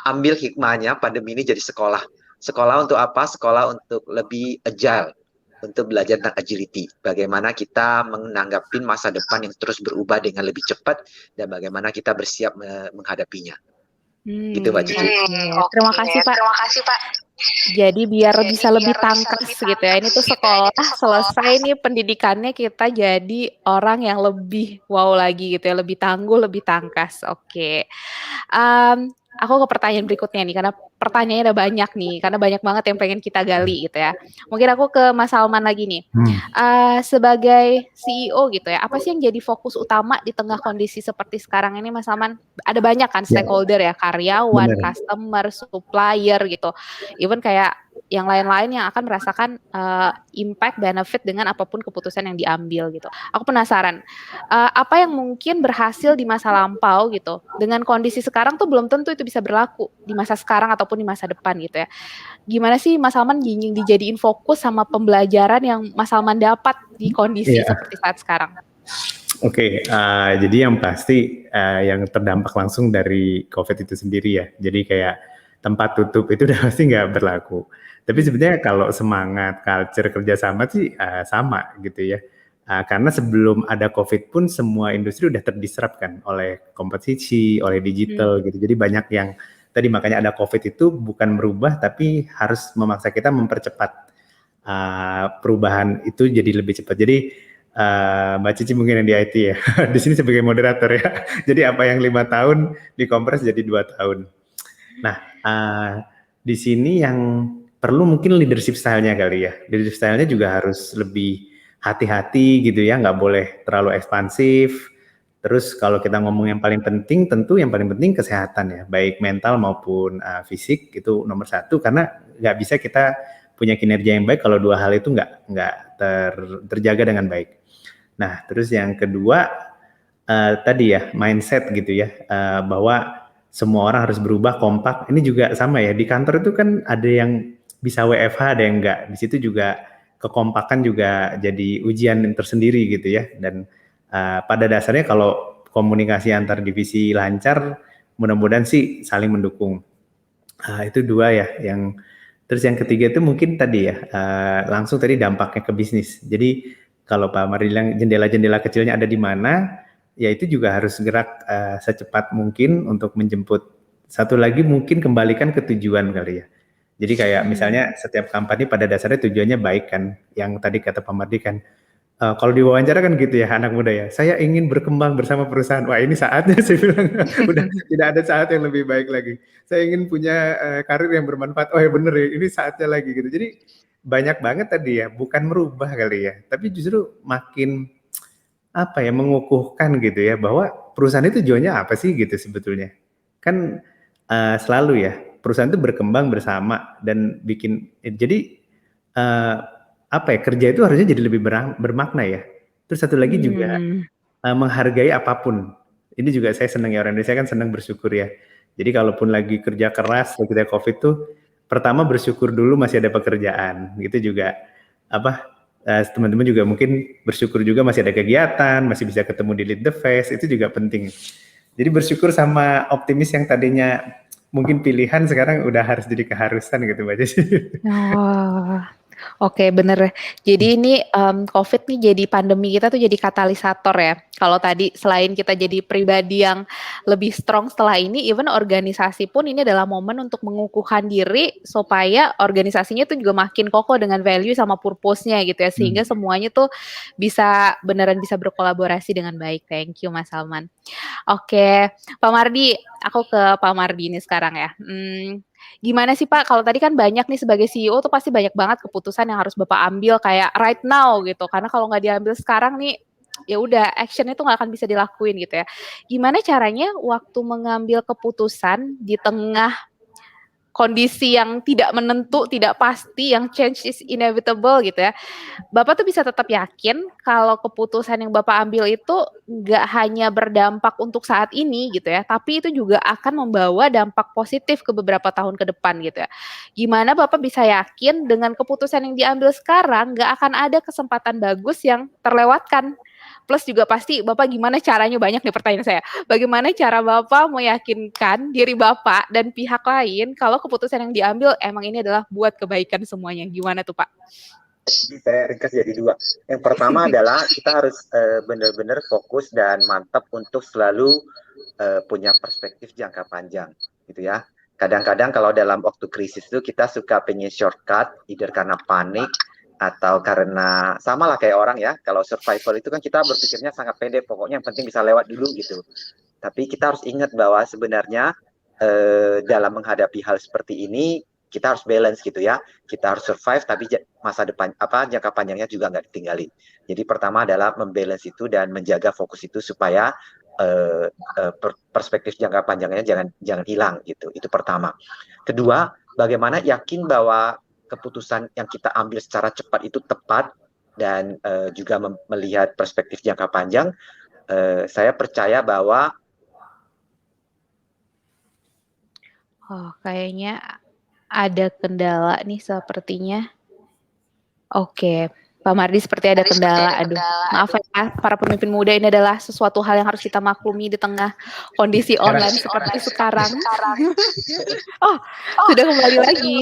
ambil hikmahnya pandemi ini jadi sekolah. Sekolah untuk apa? Sekolah untuk lebih agile, untuk belajar tentang agility. Bagaimana kita menanggapi masa depan yang terus berubah dengan lebih cepat dan bagaimana kita bersiap menghadapinya. Gitu Mbak Cici. Terima kasih Pak. Jadi biar bisa lebih tangkas gitu ya. Ini tuh sekolah selesai nih pendidikannya, kita jadi orang yang lebih wow lagi gitu ya, lebih tangguh, lebih tangkas. Oke. Aku ke pertanyaan berikutnya nih, karena pertanyaannya ada banyak nih, karena banyak banget yang pengen kita gali gitu ya. Mungkin aku ke Mas Salman lagi nih. Sebagai CEO gitu ya, apa sih yang jadi fokus utama di tengah kondisi seperti sekarang ini Mas Salman? Ada banyak kan stakeholder ya, karyawan, customer, supplier gitu. Even kayak yang lain-lain yang akan merasakan impact, benefit dengan apapun keputusan yang diambil gitu. Aku penasaran, apa yang mungkin berhasil di masa lampau gitu, dengan kondisi sekarang tuh belum tentu itu bisa berlaku di masa sekarang ataupun di masa depan gitu ya. Gimana sih Mas Salman dijadiin fokus sama pembelajaran yang Mas Salman dapat di kondisi seperti saat sekarang? Oke, jadi yang pasti yang terdampak langsung dari COVID itu sendiri ya. Jadi kayak tempat tutup itu udah pasti nggak berlaku. Tapi sebenarnya kalau semangat culture kerjasama sih sama gitu ya. Karena sebelum ada COVID pun semua industri udah terdisrupt kan oleh kompetisi, oleh digital gitu. Jadi banyak yang tadi makanya ada COVID itu bukan merubah tapi harus memaksa kita mempercepat perubahan itu jadi lebih cepat. Jadi Mbak Cici mungkin yang di IT ya, di sini sebagai moderator ya. Jadi apa yang 5 tahun dikompres jadi 2 tahun. Nah, di sini yang perlu mungkin leadership style-nya kali ya. Leadership style-nya juga harus lebih hati-hati gitu ya, nggak boleh terlalu ekspansif. Terus kalau kita ngomong yang paling penting, tentu yang paling penting kesehatan ya, baik mental maupun fisik itu nomor satu, karena nggak bisa kita punya kinerja yang baik kalau dua hal itu nggak terjaga dengan baik. Nah, terus yang kedua tadi ya mindset gitu ya, bahwa semua orang harus berubah kompak. Ini juga sama ya di kantor itu kan ada yang bisa WFH, ada yang enggak. Di situ juga kekompakan juga jadi ujian tersendiri gitu ya. Dan pada dasarnya kalau komunikasi antar divisi lancar, mudah-mudahan sih saling mendukung. Itu dua ya. Terus yang ketiga itu mungkin tadi ya langsung tadi dampaknya ke bisnis. Jadi kalau Pak Amar bilang jendela-jendela kecilnya ada di mana, ya itu juga harus gerak secepat mungkin untuk menjemput. Satu lagi mungkin kembalikan ke tujuan kali ya. Jadi kayak misalnya setiap kampanye pada dasarnya tujuannya baik kan. Yang tadi kata Pak Mardi kan, kalau diwawancara kan gitu ya anak muda ya, saya ingin berkembang bersama perusahaan. Wah ini saatnya saya bilang, udah tidak ada saat yang lebih baik lagi. Saya ingin punya karir yang bermanfaat. Oh ya bener ya, ini saatnya lagi gitu. Jadi banyak banget tadi ya, bukan merubah kali ya, tapi justru makin apa ya, mengukuhkan gitu ya, bahwa perusahaan itu tujuannya apa sih gitu sebetulnya. Kan selalu ya, perusahaan itu berkembang bersama dan bikin, jadi apa ya, kerja itu harusnya jadi lebih bermakna ya. Terus satu lagi juga menghargai apapun. Ini juga saya senang ya, orang Indonesia kan senang bersyukur ya. Jadi kalaupun lagi kerja keras, ketika COVID tuh, pertama bersyukur dulu masih ada pekerjaan. Gitu juga apa teman-teman juga mungkin bersyukur juga masih ada kegiatan, masih bisa ketemu di Lead the Fest, itu juga penting. Jadi bersyukur sama optimis yang tadinya mungkin pilihan sekarang udah harus jadi keharusan gitu Mbak Jessy. Oh, oke bener. Jadi ini COVID nih jadi pandemi kita tuh jadi katalisator ya. Kalau tadi selain kita jadi pribadi yang lebih strong setelah ini, even organisasi pun ini adalah momen untuk mengukuhkan diri supaya organisasinya tuh juga makin kokoh dengan value sama purpose-nya gitu ya. Sehingga semuanya tuh bisa beneran bisa berkolaborasi dengan baik. Thank you Mas Salman. Oke, Pak Mardi, aku ke Pak Mardi ini sekarang ya. Gimana sih Pak, kalau tadi kan banyak nih sebagai CEO tuh pasti banyak banget keputusan yang harus Bapak ambil kayak right now gitu, karena kalau nggak diambil sekarang nih, ya udah action-nya tuh nggak akan bisa dilakuin gitu ya. Gimana caranya waktu mengambil keputusan di tengah kondisi yang tidak menentu, tidak pasti, yang change is inevitable gitu ya. Bapak tuh bisa tetap yakin kalau keputusan yang Bapak ambil itu nggak hanya berdampak untuk saat ini gitu ya, tapi itu juga akan membawa dampak positif ke beberapa tahun ke depan gitu ya. Gimana Bapak bisa yakin dengan keputusan yang diambil sekarang nggak akan ada kesempatan bagus yang terlewatkan? Plus juga pasti Bapak gimana caranya, banyak nih pertanyaan saya, bagaimana cara Bapak meyakinkan diri Bapak dan pihak lain kalau keputusan yang diambil emang ini adalah buat kebaikan semuanya, gimana tuh Pak? Saya ringkas jadi dua. Yang pertama adalah kita harus benar-benar fokus dan mantap untuk selalu punya perspektif jangka panjang, gitu ya. Kadang-kadang kalau dalam waktu krisis itu kita suka pengen shortcut, either karena panik atau karena sama lah kayak orang ya. Kalau survival itu kan kita berpikirnya sangat pendek, pokoknya yang penting bisa lewat dulu gitu. Tapi kita harus ingat bahwa sebenarnya dalam menghadapi hal seperti ini kita harus balance gitu ya. Kita harus survive tapi masa depan jangka panjangnya juga nggak ditinggalin. Jadi pertama adalah membalance itu dan menjaga fokus itu supaya perspektif jangka panjangnya jangan hilang gitu. Itu pertama. Kedua, bagaimana yakin bahwa keputusan yang kita ambil secara cepat itu tepat dan juga melihat perspektif jangka panjang. Saya percaya bahwa kayaknya ada kendala nih sepertinya. Oke, Pak Mardi seperti ada kendala. Aduh, maaf ya para pemimpin muda, ini adalah sesuatu hal yang harus kita maklumi di tengah kondisi online seperti sekarang. Oh, sudah kembali lagi.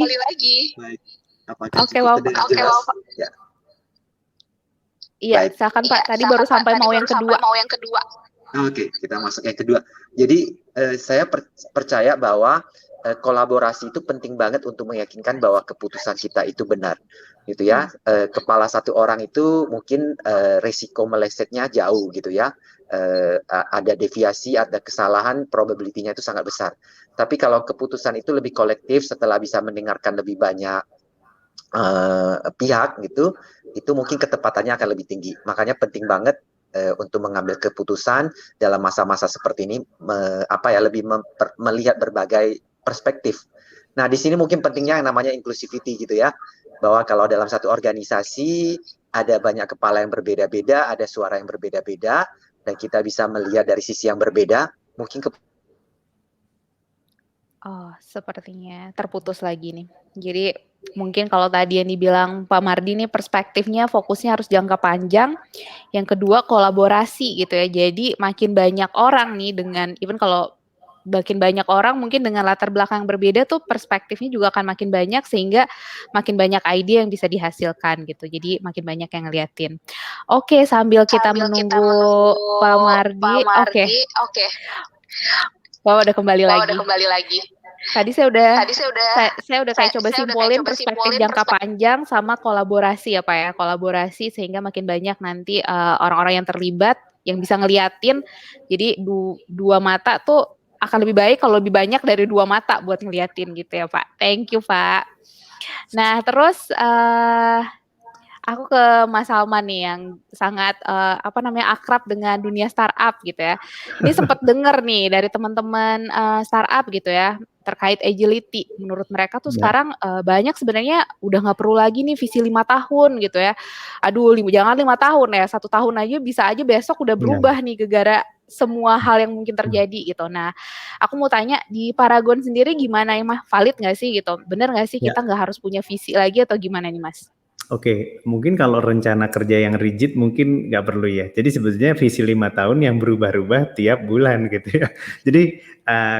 Baik. Apakah Oke, cukup Bapak. terdengar jelas? Ya. Iya, Baik. silakan Pak. Tadi baru sampai mau yang kedua. Oke, kita masuk yang kedua. Jadi saya percaya bahwa kolaborasi itu penting banget untuk meyakinkan bahwa keputusan kita itu benar, gitu ya. Kepala satu orang itu mungkin resiko melesetnya jauh, gitu ya. Ada deviasi, ada kesalahan, probability-nya itu sangat besar. Tapi kalau keputusan itu lebih kolektif setelah bisa mendengarkan lebih banyak pihak, gitu, itu mungkin ketepatannya akan lebih tinggi. Makanya penting banget untuk mengambil keputusan dalam masa-masa seperti ini, lebih melihat berbagai perspektif. Nah, di sini mungkin pentingnya yang namanya inclusivity, gitu ya, bahwa kalau dalam satu organisasi ada banyak kepala yang berbeda-beda, ada suara yang berbeda-beda, dan kita bisa melihat dari sisi yang berbeda, mungkin Oh, sepertinya terputus lagi nih. Jadi mungkin kalau tadi yang dibilang Pak Mardi nih perspektifnya fokusnya harus jangka panjang. Yang kedua kolaborasi gitu ya. Jadi makin banyak orang nih dengan even kalau makin banyak orang mungkin dengan latar belakang yang berbeda tuh perspektifnya juga akan makin banyak sehingga makin banyak ide yang bisa dihasilkan gitu. Jadi makin banyak yang ngeliatin. Oke, sambil kita menunggu Pak Mardi. Oke. Wah, udah kembali lagi. Tadi saya udah kayak coba simpulin perspektif jangka panjang sama kolaborasi ya Pak ya. Kolaborasi sehingga makin banyak nanti orang-orang yang terlibat yang bisa ngeliatin. Jadi dua mata tuh akan lebih baik kalau lebih banyak dari dua mata buat ngeliatin gitu ya Pak. Thank you Pak. Nah terus aku ke Mas Salman nih yang sangat akrab dengan dunia startup gitu ya. Ini sempat dengar nih dari teman-teman startup gitu ya terkait agility. Menurut mereka tuh sekarang banyak sebenarnya udah nggak perlu lagi nih visi 5 tahun gitu ya. Aduh, jangan 5 tahun ya, 1 tahun aja bisa aja besok udah berubah nih gara-gara semua hal yang mungkin terjadi gitu. Nah, aku mau tanya di Paragon sendiri gimana ya Mas? Valid nggak sih gitu? Bener nggak sih kita nggak harus punya visi lagi atau gimana nih Mas? Oke, mungkin kalau rencana kerja yang rigid mungkin nggak perlu ya. Jadi sebetulnya visi 5 tahun yang berubah-ubah tiap bulan gitu ya. Jadi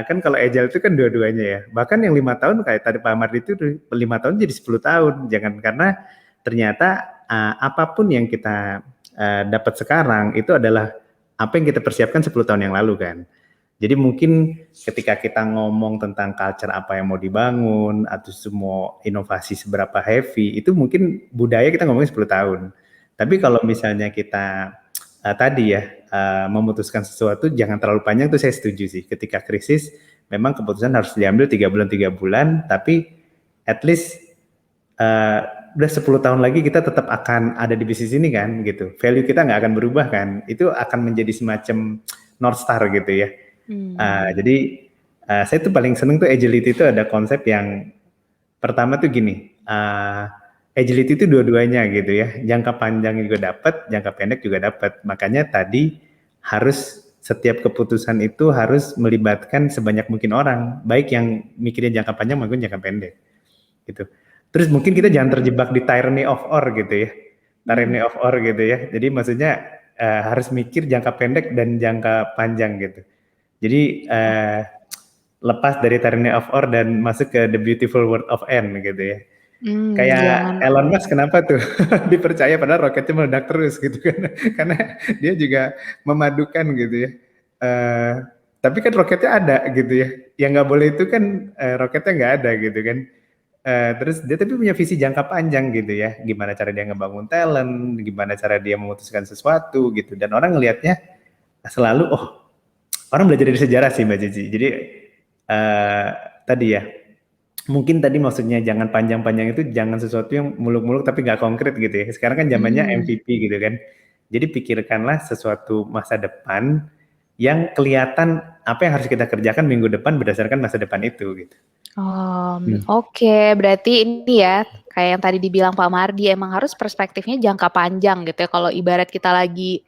kan kalau agile itu kan dua-duanya ya. Bahkan yang 5 tahun kayak tadi Pak Mardi itu 5 tahun jadi 10 tahun. Jangan karena ternyata apapun yang kita dapat sekarang itu adalah apa yang kita persiapkan 10 tahun yang lalu kan. Jadi mungkin ketika kita ngomong tentang culture apa yang mau dibangun atau semua inovasi seberapa heavy, itu mungkin budaya kita ngomongin 10 tahun. Tapi kalau misalnya kita memutuskan sesuatu jangan terlalu panjang, itu saya setuju sih. Ketika krisis memang keputusan harus diambil 3 bulan, tapi at least udah 10 tahun lagi kita tetap akan ada di bisnis ini kan gitu. Value kita nggak akan berubah kan. Itu akan menjadi semacam North Star gitu ya. Jadi saya tuh paling seneng tuh agility itu ada konsep yang pertama tuh gini, agility itu dua-duanya gitu ya, jangka panjang juga dapat, jangka pendek juga dapat. Makanya tadi harus setiap keputusan itu harus melibatkan sebanyak mungkin orang, baik yang mikirin jangka panjang maupun jangka pendek gitu. Terus mungkin kita jangan terjebak di tyranny of or gitu ya, tyranny of or gitu ya. Jadi maksudnya harus mikir jangka pendek dan jangka panjang gitu. Jadi lepas dari tyranny of or dan masuk ke the beautiful world of N gitu ya. Kayak Elon Musk kenapa tuh dipercaya padahal roketnya meledak terus gitu kan. Karena dia juga memadukan gitu ya. Tapi kan roketnya ada gitu ya. Yang nggak boleh itu kan roketnya nggak ada gitu kan. Terus dia tapi punya visi jangka panjang gitu ya. Gimana cara dia ngebangun talent, gimana cara dia memutuskan sesuatu gitu. Dan orang ngelihatnya selalu orang belajar dari sejarah sih Mbak Cici. Jadi tadi ya, mungkin tadi maksudnya jangan panjang-panjang itu jangan sesuatu yang muluk-muluk tapi nggak konkret gitu ya. Sekarang kan zamannya MVP gitu kan. Jadi pikirkanlah sesuatu masa depan yang kelihatan apa yang harus kita kerjakan minggu depan berdasarkan masa depan itu gitu. Oke, berarti ini ya kayak yang tadi dibilang Pak Mardi emang harus perspektifnya jangka panjang gitu ya. Kalau ibarat kita lagi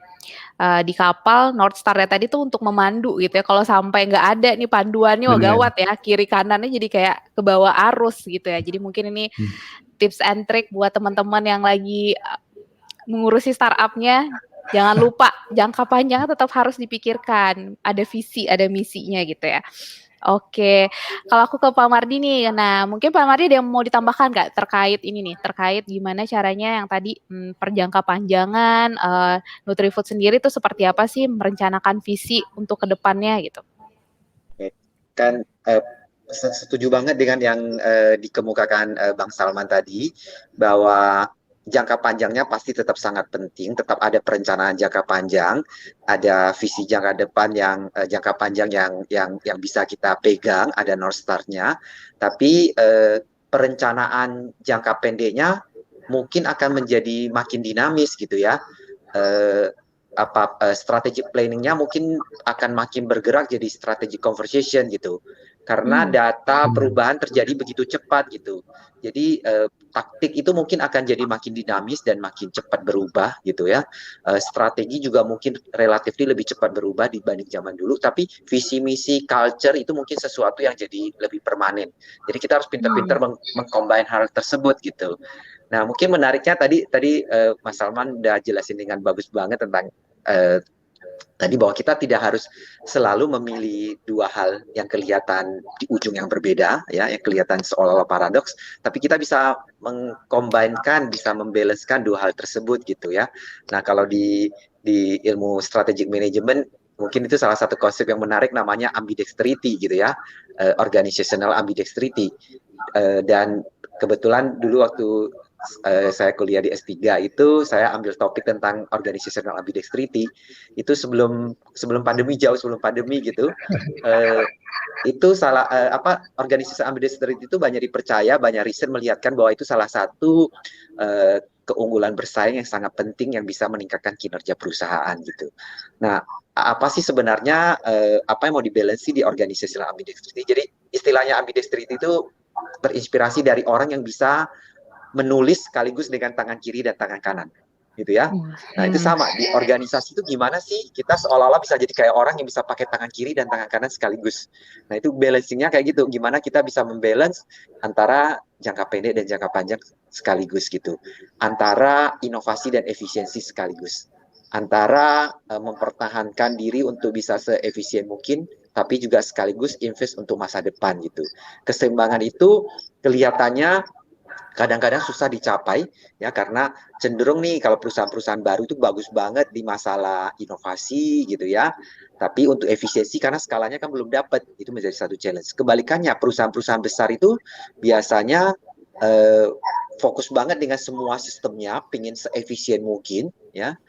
di kapal, North Star-nya tadi tuh untuk memandu gitu ya. Kalau sampai nggak ada nih panduannya, gawat ya. Kiri kanannya jadi kayak ke bawah arus gitu ya. Jadi mungkin ini tips and trick buat teman-teman yang lagi mengurusi startup-nya, jangan lupa jangka panjangnya tetap harus dipikirkan, ada visi, ada misinya gitu ya. Oke, kalau aku ke Pak Mardi nih, nah mungkin Pak Mardi ada yang mau ditambahkan nggak terkait ini nih, terkait gimana caranya yang tadi perjangka panjangan Nutrifood sendiri tuh seperti apa sih merencanakan visi untuk kedepannya gitu? Kan setuju banget dengan yang dikemukakan Bang Salman tadi, bahwa jangka panjangnya pasti tetap sangat penting, tetap ada perencanaan jangka panjang, ada visi jangka depan yang jangka panjang yang bisa kita pegang, ada North Star-nya, tapi perencanaan jangka pendeknya mungkin akan menjadi makin dinamis gitu ya. Strategic planning-nya mungkin akan makin bergerak jadi strategic conversation gitu, karena data perubahan terjadi begitu cepat gitu. Jadi taktik itu mungkin akan jadi makin dinamis dan makin cepat berubah gitu ya. Strategi juga mungkin relatif lebih cepat berubah dibanding zaman dulu, tapi visi misi culture itu mungkin sesuatu yang jadi lebih permanen. Jadi kita harus pintar-pintar mengcombine hal tersebut gitu. Nah, mungkin menariknya tadi Mas Salman udah jelasin dengan bagus banget tentang tadi bahwa kita tidak harus selalu memilih dua hal yang kelihatan di ujung yang berbeda, ya, yang kelihatan seolah-olah paradoks, tapi kita bisa mengkombinkan, bisa membalancekan dua hal tersebut gitu ya. Nah, kalau di ilmu strategic management mungkin itu salah satu konsep yang menarik namanya ambidextrity gitu ya, organizational ambidextrity. Dan kebetulan dulu waktu saya kuliah di S3 itu saya ambil topik tentang organizational ambidextrity itu sebelum pandemi, jauh sebelum pandemi gitu. Itu organisasi ambidextrity itu banyak dipercaya, banyak riset melihatkan bahwa itu salah satu keunggulan bersaing yang sangat penting yang bisa meningkatkan kinerja perusahaan gitu. Nah, apa sih sebenarnya apa yang mau dibalansi di organizational ambidextrity? Jadi istilahnya ambidextrity itu terinspirasi dari orang yang bisa menulis sekaligus dengan tangan kiri dan tangan kanan gitu ya. Nah, itu sama di organisasi itu gimana sih kita seolah-olah bisa jadi kayak orang yang bisa pakai tangan kiri dan tangan kanan sekaligus. Nah, itu balancingnya kayak gitu, gimana kita bisa membalance antara jangka pendek dan jangka panjang sekaligus gitu, antara inovasi dan efisiensi sekaligus, antara mempertahankan diri untuk bisa seefisien mungkin tapi juga sekaligus invest untuk masa depan gitu. Keseimbangan itu kelihatannya kadang-kadang susah dicapai ya, karena cenderung nih kalau perusahaan-perusahaan baru itu bagus banget di masalah inovasi gitu ya, tapi untuk efisiensi karena skalanya kan belum dapat, itu menjadi satu challenge. Kebalikannya perusahaan-perusahaan besar itu biasanya fokus banget dengan semua sistemnya, pingin seefisien mungkin ya,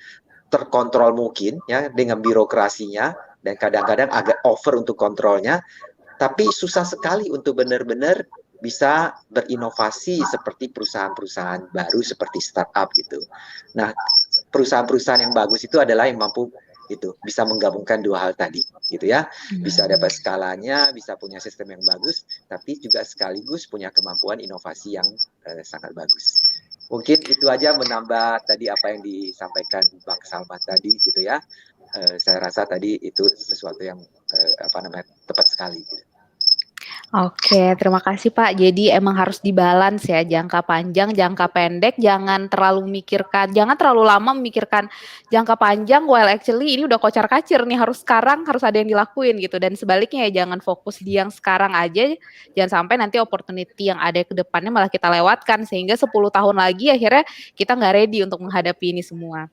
terkontrol mungkin ya dengan birokrasinya, dan kadang-kadang agak over untuk kontrolnya, tapi susah sekali untuk benar-benar bisa berinovasi seperti perusahaan-perusahaan baru seperti startup gitu. Nah, perusahaan-perusahaan yang bagus itu adalah yang mampu itu bisa menggabungkan dua hal tadi gitu ya. Bisa dapat skalanya, bisa punya sistem yang bagus, tapi juga sekaligus punya kemampuan inovasi yang sangat bagus. Mungkin itu aja menambah tadi apa yang disampaikan Bang Salman tadi gitu ya. Saya rasa tadi itu sesuatu yang tepat sekali gitu. Oke, terima kasih Pak. Jadi emang harus dibalans ya, jangka panjang, jangka pendek, jangan terlalu lama memikirkan jangka panjang, while actually ini udah kocar-kacir nih, harus sekarang, harus ada yang dilakuin gitu. Dan sebaliknya ya, jangan fokus di yang sekarang aja, jangan sampai nanti opportunity yang ada ke depannya malah kita lewatkan, sehingga 10 tahun lagi akhirnya kita nggak ready untuk menghadapi ini semua.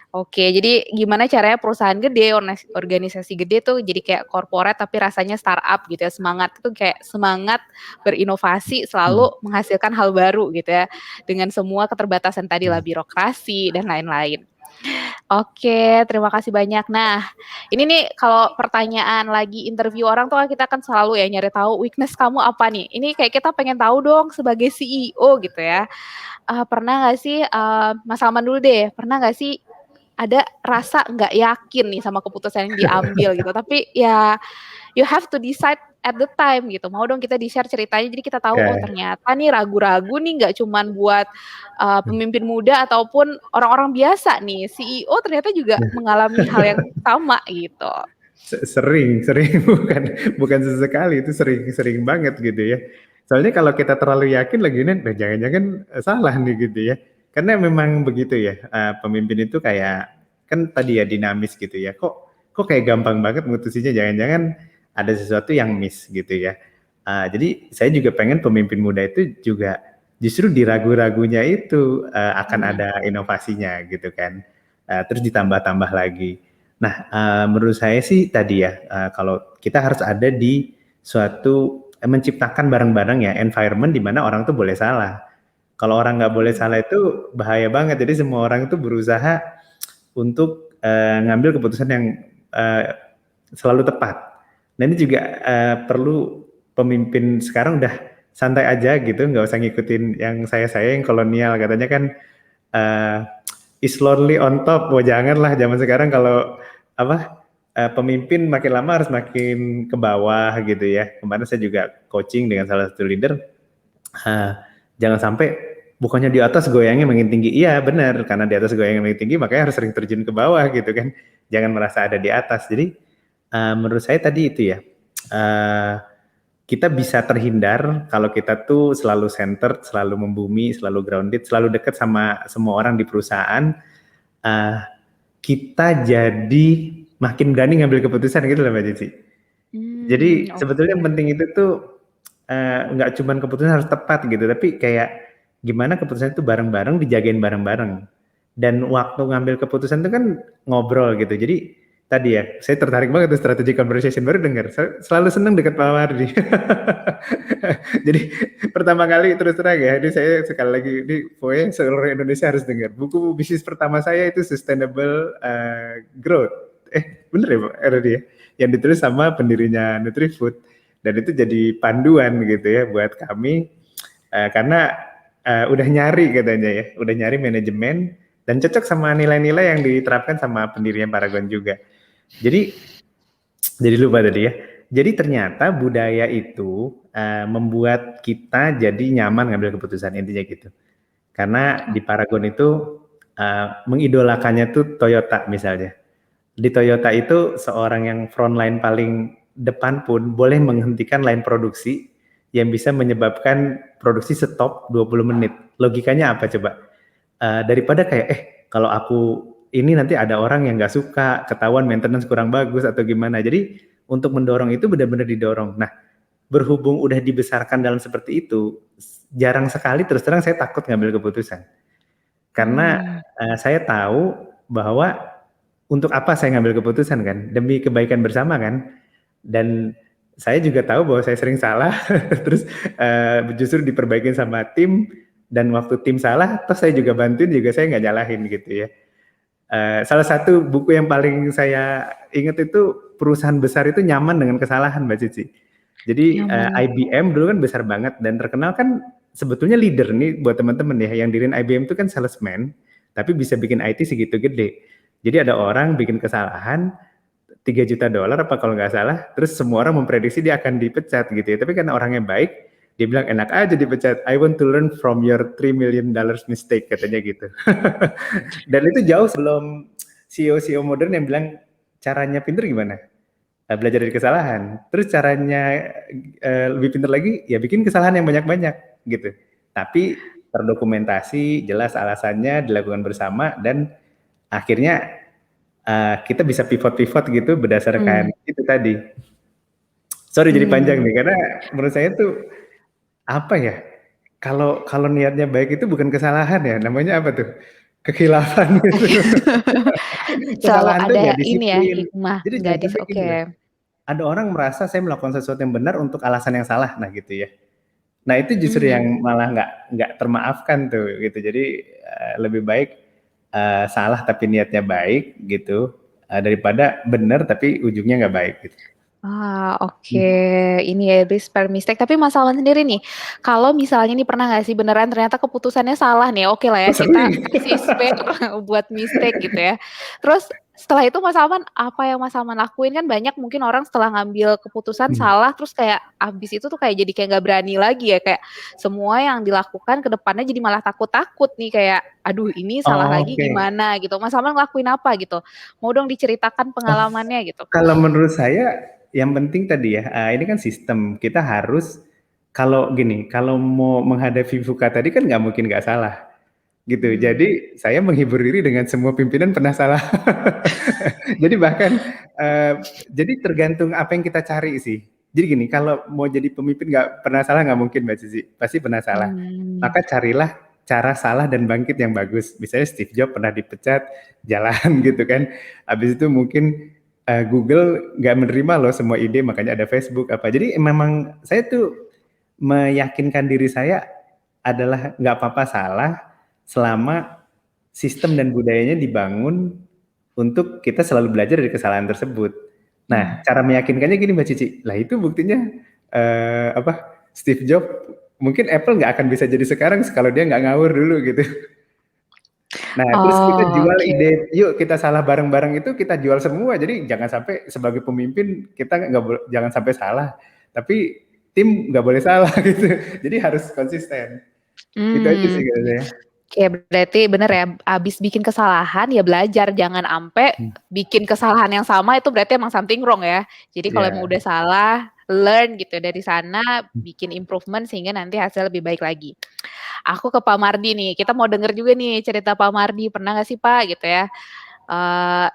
Oke, jadi gimana caranya perusahaan gede, organisasi gede tuh jadi kayak corporate tapi rasanya startup gitu ya, semangat itu kayak semangat berinovasi, selalu menghasilkan hal baru gitu ya, dengan semua keterbatasan tadi lah, birokrasi dan lain-lain. Oke, terima kasih banyak. Nah, ini nih kalau pertanyaan lagi interview orang tuh kita kan selalu ya nyari tahu weakness kamu apa nih. Ini kayak kita pengen tahu dong sebagai CEO gitu ya. Pernah nggak sih, Mas Salman dulu deh, pernah nggak sih ada rasa nggak yakin nih sama keputusan yang diambil gitu, tapi ya you have to decide at the time gitu. Mau dong kita di-share ceritanya, jadi kita tahu oh ternyata nih ragu-ragu nih nggak cuman buat pemimpin muda ataupun orang-orang biasa nih, CEO ternyata juga mengalami hal yang sama gitu. Sering bukan sesekali, itu sering banget gitu ya. Soalnya kalau kita terlalu yakin lagi nih, jangan-jangan salah nih gitu ya. Karena memang begitu ya, pemimpin itu kayak kan tadi ya dinamis gitu ya. Kok kayak gampang banget mutusinnya, jangan-jangan ada sesuatu yang miss gitu ya. Jadi saya juga pengen pemimpin muda itu juga justru di ragu-ragunya itu akan ada inovasinya gitu kan. Terus ditambah-tambah lagi. Nah, menurut saya sih tadi ya, kalau kita harus ada di suatu menciptakan bareng-bareng ya environment di mana orang tuh boleh salah. Kalau orang nggak boleh salah itu bahaya banget. Jadi semua orang itu berusaha untuk ngambil keputusan yang selalu tepat. Nah ini juga perlu pemimpin sekarang udah santai aja gitu, nggak usah ngikutin yang saya yang kolonial. Katanya kan is lonely on top. Wah janganlah, zaman sekarang kalau pemimpin makin lama harus makin ke bawah gitu ya. Kemarin saya juga coaching dengan salah satu leader. Jangan sampai bukannya di atas goyangnya makin tinggi. Iya benar, karena di atas goyangnya makin tinggi makanya harus sering terjun ke bawah gitu kan. Jangan merasa ada di atas. Jadi menurut saya tadi itu ya, kita bisa terhindar kalau kita tuh selalu centered, selalu membumi, selalu grounded, selalu dekat sama semua orang di perusahaan. Kita jadi makin berani ngambil keputusan gitu loh Mbak Cici. Jadi sebetulnya yang penting itu tuh nggak cuma keputusan harus tepat gitu, tapi kayak gimana keputusan itu bareng-bareng, dijagain bareng-bareng. Dan waktu ngambil keputusan itu kan ngobrol gitu. Jadi tadi ya, saya tertarik banget tuh strategi conversation, baru dengar. Saya selalu senang dekat Pak Wardi. Jadi pertama kali terus terang ya, ini saya sekali lagi, ini pokoknya seluruh Indonesia harus dengar. Buku bisnis pertama saya itu Sustainable Growth. Bener ya Pak Wardi ya? Yang ditulis sama pendirinya Nutrifood. Dan itu jadi panduan gitu ya buat kami. Karena udah nyari katanya ya, udah nyari manajemen dan cocok sama nilai-nilai yang diterapkan sama pendirinya Paragon juga. Jadi lupa tadi ya. Jadi ternyata budaya itu membuat kita jadi nyaman ngambil keputusan, intinya gitu. Karena di Paragon itu mengidolakannya tuh Toyota misalnya. Di Toyota itu seorang yang frontline paling depan pun boleh menghentikan line produksi yang bisa menyebabkan produksi stop 20 menit. Logikanya apa coba? Daripada kayak kalau aku ini nanti ada orang yang nggak suka, ketahuan maintenance kurang bagus atau gimana. Jadi untuk mendorong itu benar-benar didorong. Nah, berhubung udah dibesarkan dalam seperti itu, jarang sekali terus terang saya takut ngambil keputusan. Karena saya tahu bahwa untuk apa saya ngambil keputusan kan? Demi kebaikan bersama kan? Dan saya juga tahu bahwa saya sering salah, terus justru diperbaikin sama tim, dan waktu tim salah, terus saya juga bantuin, juga saya nggak nyalahin gitu ya. Salah satu buku yang paling saya ingat itu perusahaan besar itu nyaman dengan kesalahan Mbak Cici. Jadi IBM dulu kan besar banget dan terkenal kan sebetulnya leader nih buat teman-teman ya, yang diriin IBM itu kan salesman, tapi bisa bikin IT segitu gede. Jadi ada orang bikin kesalahan, $3 juta apa kalau nggak salah, terus semua orang memprediksi dia akan dipecat gitu ya. Tapi karena orangnya baik, dia bilang enak aja dipecat. I want to learn from your $3 million mistake, katanya gitu. Dan itu jauh sebelum CEO modern yang bilang caranya pinter gimana? Belajar dari kesalahan. Terus caranya lebih pinter lagi, ya bikin kesalahan yang banyak-banyak gitu. Tapi terdokumentasi, jelas alasannya, dilakukan bersama, dan akhirnya kita bisa pivot gitu berdasarkan itu tadi. Sorry jadi panjang nih, karena menurut saya tuh apa ya? Kalau niatnya baik itu bukan kesalahan ya, namanya apa tuh? Kekhilafan gitu. Selalu Kesalahan tuh ada nggak ini ya, disiplin. hikmah, Jadi nggak jangan sampai gini loh. Ada orang merasa saya melakukan sesuatu yang benar untuk alasan yang salah, nah gitu ya. Nah itu justru yang malah nggak termaafkan tuh gitu. Jadi lebih baik salah tapi niatnya baik gitu, daripada benar tapi ujungnya nggak baik gitu. Oke. Ini ya risk per mistake. Tapi Mas Salman sendiri nih, kalau misalnya nih pernah nggak sih beneran ternyata keputusannya salah nih, oke lah ya kita kasih spare buat mistake gitu ya. Terus setelah itu Mas Salman, apa yang Mas Salman lakuin? Kan banyak mungkin orang setelah ngambil keputusan salah, terus kayak abis itu tuh kayak jadi kayak nggak berani lagi ya, kayak semua yang dilakukan ke depannya jadi malah takut-takut nih, kayak aduh ini salah lagi gimana gitu. Mas Salman ngelakuin apa gitu? Mau dong diceritakan pengalamannya gitu. Kalau menurut saya yang penting tadi ya, ini kan sistem, kita harus kalau gini, kalau mau menghadapi VUCA tadi kan nggak mungkin nggak salah. gitu. Jadi saya menghibur diri dengan semua pimpinan pernah salah. Jadi bahkan jadi tergantung apa yang kita cari sih. Jadi gini, kalau mau jadi pemimpin nggak pernah salah nggak mungkin Mbak Cici, pasti pernah salah. Maka carilah cara salah dan bangkit yang bagus. Misalnya Steve Jobs pernah dipecat, jalan gitu kan. Habis itu mungkin Google nggak menerima loh semua ide, makanya ada Facebook apa. Jadi memang saya tuh meyakinkan diri saya adalah nggak apa-apa salah selama sistem dan budayanya dibangun untuk kita selalu belajar dari kesalahan tersebut. Nah, cara meyakinkannya gini Mbak Cici, lah itu buktinya Steve Jobs mungkin Apple nggak akan bisa jadi sekarang kalau dia nggak ngawur dulu gitu. Nah, terus kita jual ide, yuk kita salah bareng-bareng itu kita jual semua. Jadi jangan sampai sebagai pemimpin kita jangan sampai salah, tapi tim nggak boleh salah gitu. Jadi harus konsisten. Itu aja sih katanya. Oke, berarti bener ya, abis bikin kesalahan ya belajar, jangan ampe bikin kesalahan yang sama itu berarti emang something wrong ya. Jadi kalau emang udah salah, learn gitu dari sana, bikin improvement sehingga nanti hasil lebih baik lagi. Aku ke Pak Mardi nih, kita mau denger juga nih cerita Pak Mardi, pernah gak sih Pak gitu ya,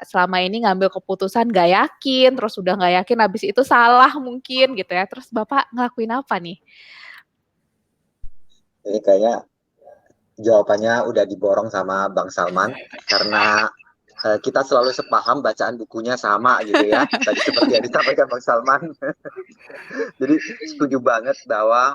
selama ini ngambil keputusan gak yakin, terus udah gak yakin habis itu salah mungkin gitu ya, terus Bapak ngelakuin apa nih? Ini kayaknya jawabannya udah diborong sama Bang Salman, karena kita selalu sepaham, bacaan bukunya sama gitu ya. Tadi seperti yang disampaikan Bang Salman. Jadi setuju banget bahwa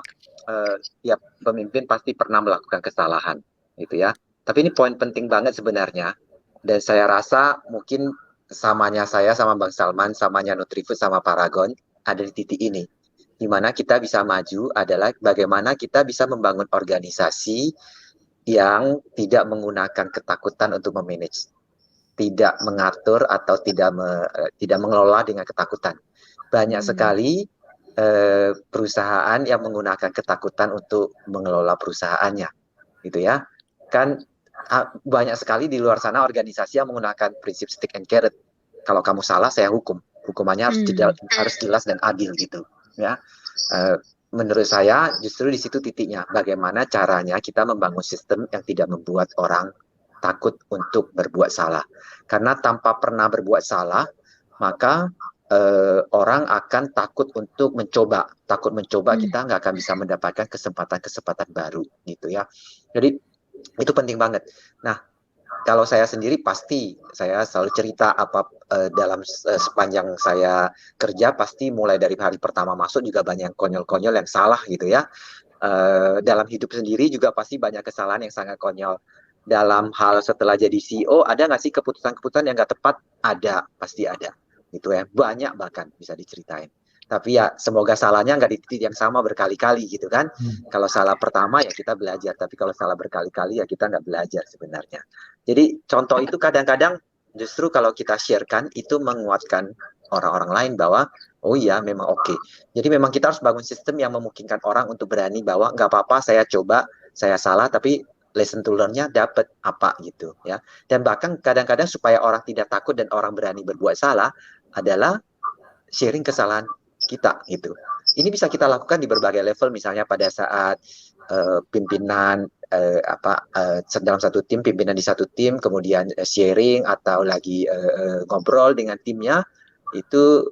tiap pemimpin pasti pernah melakukan kesalahan gitu ya. Tapi ini poin penting banget sebenarnya. Dan saya rasa mungkin samanya saya sama Bang Salman, samanya Nutrifood sama Paragon ada di titik ini. Di mana kita bisa maju adalah bagaimana kita bisa membangun organisasi yang tidak menggunakan ketakutan untuk memanage, tidak mengatur atau tidak mengelola dengan ketakutan. Banyak sekali perusahaan yang menggunakan ketakutan untuk mengelola perusahaannya, gitu ya. Kan banyak sekali di luar sana organisasi yang menggunakan prinsip stick and carrot. Kalau kamu salah, saya hukum. Hukumannya harus jelas dan adil gitu, ya. Menurut saya justru di situ titiknya, bagaimana caranya kita membangun sistem yang tidak membuat orang takut untuk berbuat salah. Karena tanpa pernah berbuat salah, maka orang akan takut untuk mencoba. Takut mencoba, kita nggak akan bisa mendapatkan kesempatan-kesempatan baru gitu ya. Jadi itu penting banget. Nah, kalau saya sendiri pasti saya selalu cerita dalam sepanjang saya kerja, pasti mulai dari hari pertama masuk juga banyak konyol-konyol yang salah gitu ya. Dalam hidup sendiri juga pasti banyak kesalahan yang sangat konyol. Dalam hal setelah jadi CEO, ada nggak sih keputusan-keputusan yang nggak tepat? Ada, pasti ada gitu ya. Banyak bahkan bisa diceritain. Tapi ya semoga salahnya nggak di titik yang sama berkali-kali gitu kan. Kalau salah pertama ya kita belajar, tapi kalau salah berkali-kali ya kita nggak belajar sebenarnya. Jadi contoh itu kadang-kadang justru kalau kita sharekan itu menguatkan orang-orang lain bahwa oh iya memang oke. Jadi memang kita harus bangun sistem yang memungkinkan orang untuk berani bahwa nggak apa-apa saya coba, saya salah tapi lesson to learn-nya dapat apa gitu ya. Dan bahkan kadang-kadang supaya orang tidak takut dan orang berani berbuat salah adalah sharing kesalahan kita gitu. Ini bisa kita lakukan di berbagai level, misalnya pada saat pimpinan dalam satu tim, pimpinan di satu tim, kemudian sharing atau lagi ngobrol dengan timnya, itu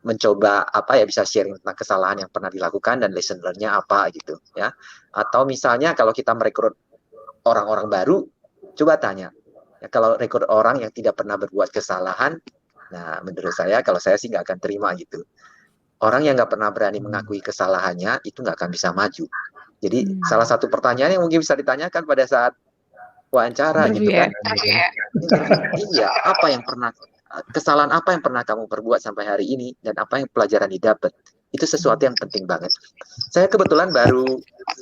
mencoba bisa sharing tentang kesalahan yang pernah dilakukan dan lesson learn-nya apa gitu ya. Atau misalnya kalau kita merekrut orang-orang baru, coba tanya ya, kalau rekrut orang yang tidak pernah berbuat kesalahan, nah menurut saya kalau saya sih nggak akan terima gitu. Orang yang nggak pernah berani mengakui kesalahannya itu nggak akan bisa maju. Jadi salah satu pertanyaan yang mungkin bisa ditanyakan pada saat wawancara gitu kan. Iya, kesalahan apa yang pernah kamu perbuat sampai hari ini dan apa yang pelajaran didapat? Itu sesuatu yang penting banget. Saya kebetulan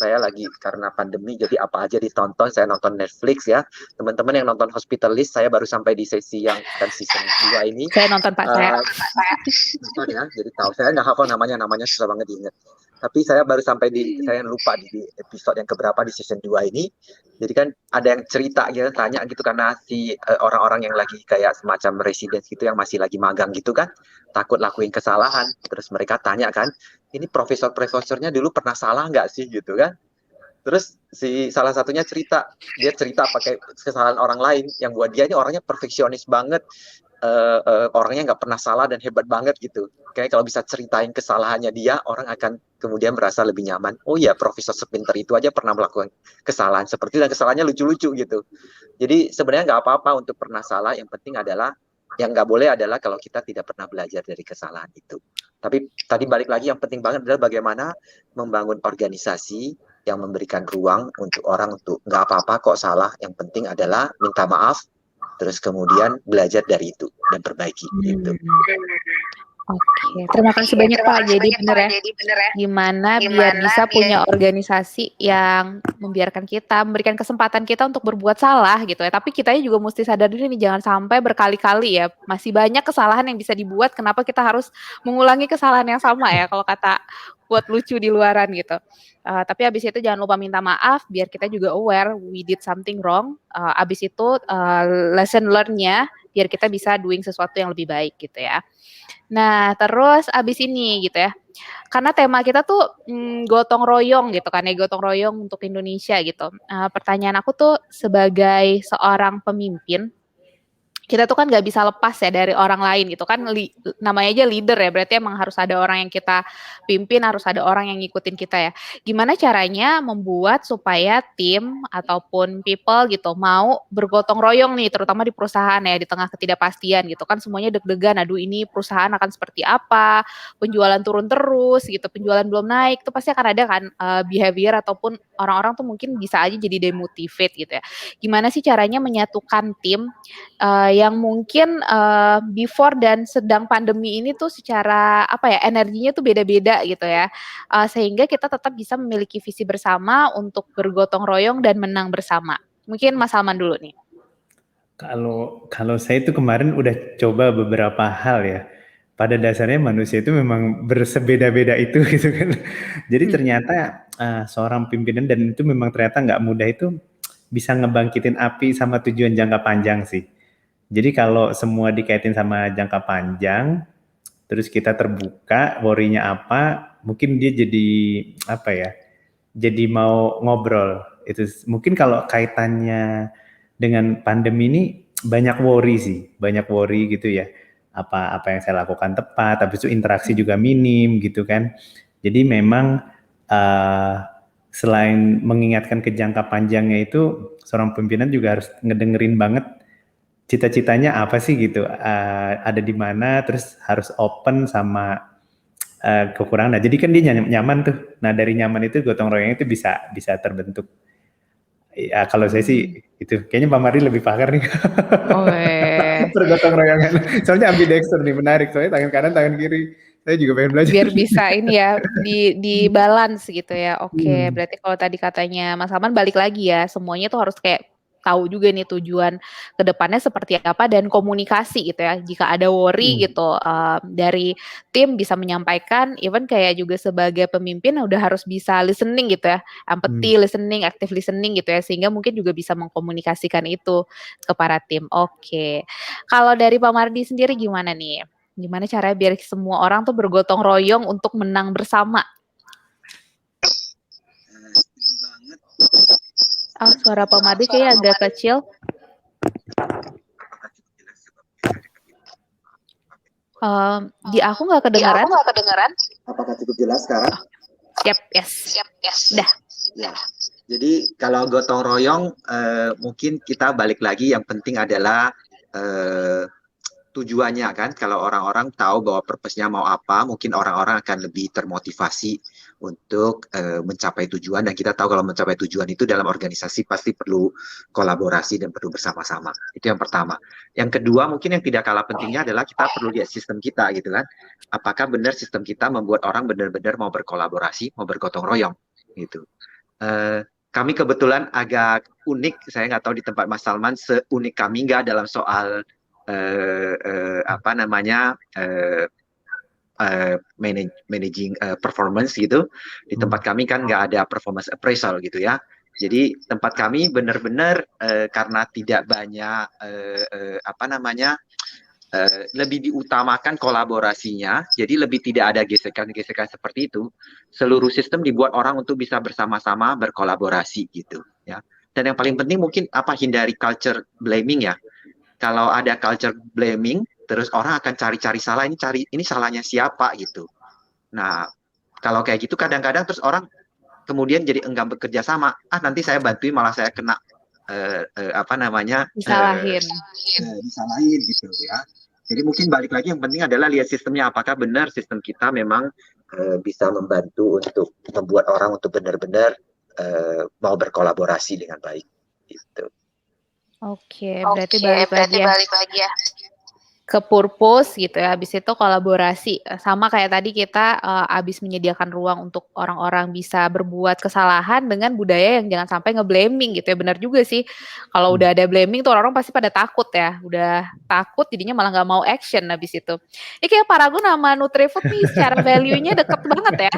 saya lagi karena pandemi jadi apa aja ditonton, saya nonton Netflix ya. Teman-teman yang nonton Hospitalist, saya baru sampai di sesi yang season 2 ini. Saya nonton Pak, saya. Nonton ya, jadi tahu. Saya nggak hafal namanya susah banget diingat. Tapi saya baru sampai saya lupa di episode yang keberapa di season 2 ini. Jadi kan ada yang cerita gitu, tanya gitu karena si orang-orang yang lagi kayak semacam residence gitu yang masih lagi magang gitu kan, takut lakuin kesalahan. Terus mereka tanya kan, ini profesor-profesornya dulu pernah salah nggak sih gitu kan? Terus si salah satunya dia cerita pakai kesalahan orang lain yang buat dia ini orangnya perfeksionis banget, orangnya nggak pernah salah dan hebat banget gitu. Kayak kalau bisa ceritain kesalahannya dia, orang akan kemudian merasa lebih nyaman. Oh iya, profesor sepinter itu aja pernah melakukan kesalahan seperti itu dan kesalahannya lucu-lucu gitu. Jadi sebenarnya nggak apa-apa untuk pernah salah, yang penting adalah yang nggak boleh adalah kalau kita tidak pernah belajar dari kesalahan itu. Tapi tadi balik lagi yang penting banget adalah bagaimana membangun organisasi yang memberikan ruang untuk orang untuk nggak apa-apa kok salah, yang penting adalah minta maaf, terus kemudian belajar dari itu dan perbaiki gitu. Oke, terima kasih banyak Pak. Jadi bener ya, gimana biar bisa punya organisasi yang membiarkan kita, memberikan kesempatan kita untuk berbuat salah gitu ya. Tapi kitanya juga mesti sadar diri nih, jangan sampai berkali-kali ya. Masih banyak kesalahan yang bisa dibuat, kenapa kita harus mengulangi kesalahan yang sama ya, kalau kata buat lucu di luaran gitu. Tapi abis itu jangan lupa minta maaf, biar kita juga aware we did something wrong. Abis itu lesson learn-nya, biar kita bisa doing sesuatu yang lebih baik gitu ya. Nah, terus abis ini gitu ya, karena tema kita tuh gotong royong gitu kan ya, gotong royong untuk Indonesia gitu. Pertanyaan aku tuh sebagai seorang pemimpin, kita tuh kan nggak bisa lepas ya dari orang lain gitu kan, namanya aja leader ya, berarti emang harus ada orang yang kita pimpin, harus ada orang yang ngikutin kita ya. Gimana caranya membuat supaya tim ataupun people gitu mau bergotong royong nih, terutama di perusahaan ya, di tengah ketidakpastian gitu kan, semuanya deg-degan, aduh ini perusahaan akan seperti apa, penjualan turun terus gitu, penjualan belum naik, itu pasti akan ada kan behavior ataupun orang-orang tuh mungkin bisa aja jadi demotivate gitu ya. Gimana sih caranya menyatukan tim yang mungkin before dan sedang pandemi ini tuh secara apa ya, energinya tuh beda-beda gitu ya, sehingga kita tetap bisa memiliki visi bersama untuk bergotong royong dan menang bersama. Mungkin Mas Salman dulu nih. Kalau saya itu kemarin udah coba beberapa hal ya. Pada dasarnya manusia itu memang bersebeda-beda itu gitu kan. Jadi ternyata seorang pimpinan, dan itu memang ternyata nggak mudah, itu bisa ngebangkitin api sama tujuan jangka panjang sih. Jadi kalau semua dikaitin sama jangka panjang, terus kita terbuka, worry-nya apa, mungkin dia jadi apa ya, jadi mau ngobrol. Itu mungkin kalau kaitannya dengan pandemi ini banyak worry gitu ya. Apa yang saya lakukan tepat, habis itu interaksi juga minim gitu kan. Jadi memang selain mengingatkan ke jangka panjangnya itu, seorang pimpinan juga harus ngedengerin banget cita-citanya apa sih gitu, ada di mana, terus harus open sama kekurangan. Nah, jadi kan dia nyaman tuh. Nah, dari nyaman itu gotong royong itu bisa terbentuk. Ya, kalau saya sih itu kayaknya Pak Mardi lebih pakar nih. Bergotong royongan. Soalnya ambidexter nih, menarik. Soalnya tangan kanan, tangan kiri. Saya juga pengen belajar. Biar bisa ini ya, di balance gitu ya. Oke, berarti kalau tadi katanya Mas Salman balik lagi ya, semuanya tuh harus kayak tahu juga nih tujuan kedepannya seperti apa, dan komunikasi gitu ya. Jika ada worry gitu, dari tim bisa menyampaikan, even kayak juga sebagai pemimpin udah harus bisa listening gitu ya, empathy listening, active listening gitu ya, sehingga mungkin juga bisa mengkomunikasikan itu ke para tim. Oke, kalau dari Pak Mardi sendiri gimana nih? Gimana caranya biar semua orang tuh bergotong royong untuk menang bersama? Suara Pak Mardi kayaknya agak kecil. Di aku nggak kedengaran. Apakah cukup jelas sekarang? Yes. Dah. Ya. Jadi kalau gotong royong, mungkin kita balik lagi, yang penting adalah tujuannya kan. Kalau orang-orang tahu bahwa purpose-nya mau apa, mungkin orang-orang akan lebih termotivasi untuk mencapai tujuan. Dan kita tahu kalau mencapai tujuan itu dalam organisasi pasti perlu kolaborasi dan perlu bersama-sama. Itu yang pertama. Yang kedua, mungkin yang tidak kalah pentingnya adalah kita perlu lihat sistem kita gitu kan. Apakah benar sistem kita membuat orang benar-benar mau berkolaborasi, mau bergotong royong gitu. Kami kebetulan agak unik, saya nggak tahu di tempat Mas Salman seunik kami nggak dalam soal managing performance gitu. Di tempat kami kan nggak ada performance appraisal gitu ya. Jadi tempat kami benar-benar karena tidak banyak lebih diutamakan kolaborasinya, jadi lebih tidak ada gesekan-gesekan seperti itu. Seluruh sistem dibuat orang untuk bisa bersama-sama berkolaborasi gitu ya. Dan yang paling penting mungkin hindari culture blaming ya. Kalau ada culture blaming, terus orang akan cari-cari salah, ini salahnya siapa gitu. Nah, kalau kayak gitu kadang-kadang terus orang kemudian jadi enggan bekerja sama. Nanti saya bantuin malah saya kena disalahin gitu ya. Jadi mungkin balik lagi yang penting adalah lihat sistemnya, apakah benar sistem kita memang bisa membantu untuk membuat orang untuk benar-benar mau berkolaborasi dengan baik gitu. Oke, berarti balik lagi ya ke purpose gitu ya, habis itu kolaborasi. Sama kayak tadi kita habis menyediakan ruang untuk orang-orang bisa berbuat kesalahan dengan budaya yang jangan sampai nge-blaming gitu ya, benar juga sih. Kalau udah ada blaming tuh orang-orang pasti pada takut ya, udah takut jadinya malah nggak mau action habis itu. Ini kayak Paragon sama Nutrifood nih secara value-nya deket banget ya.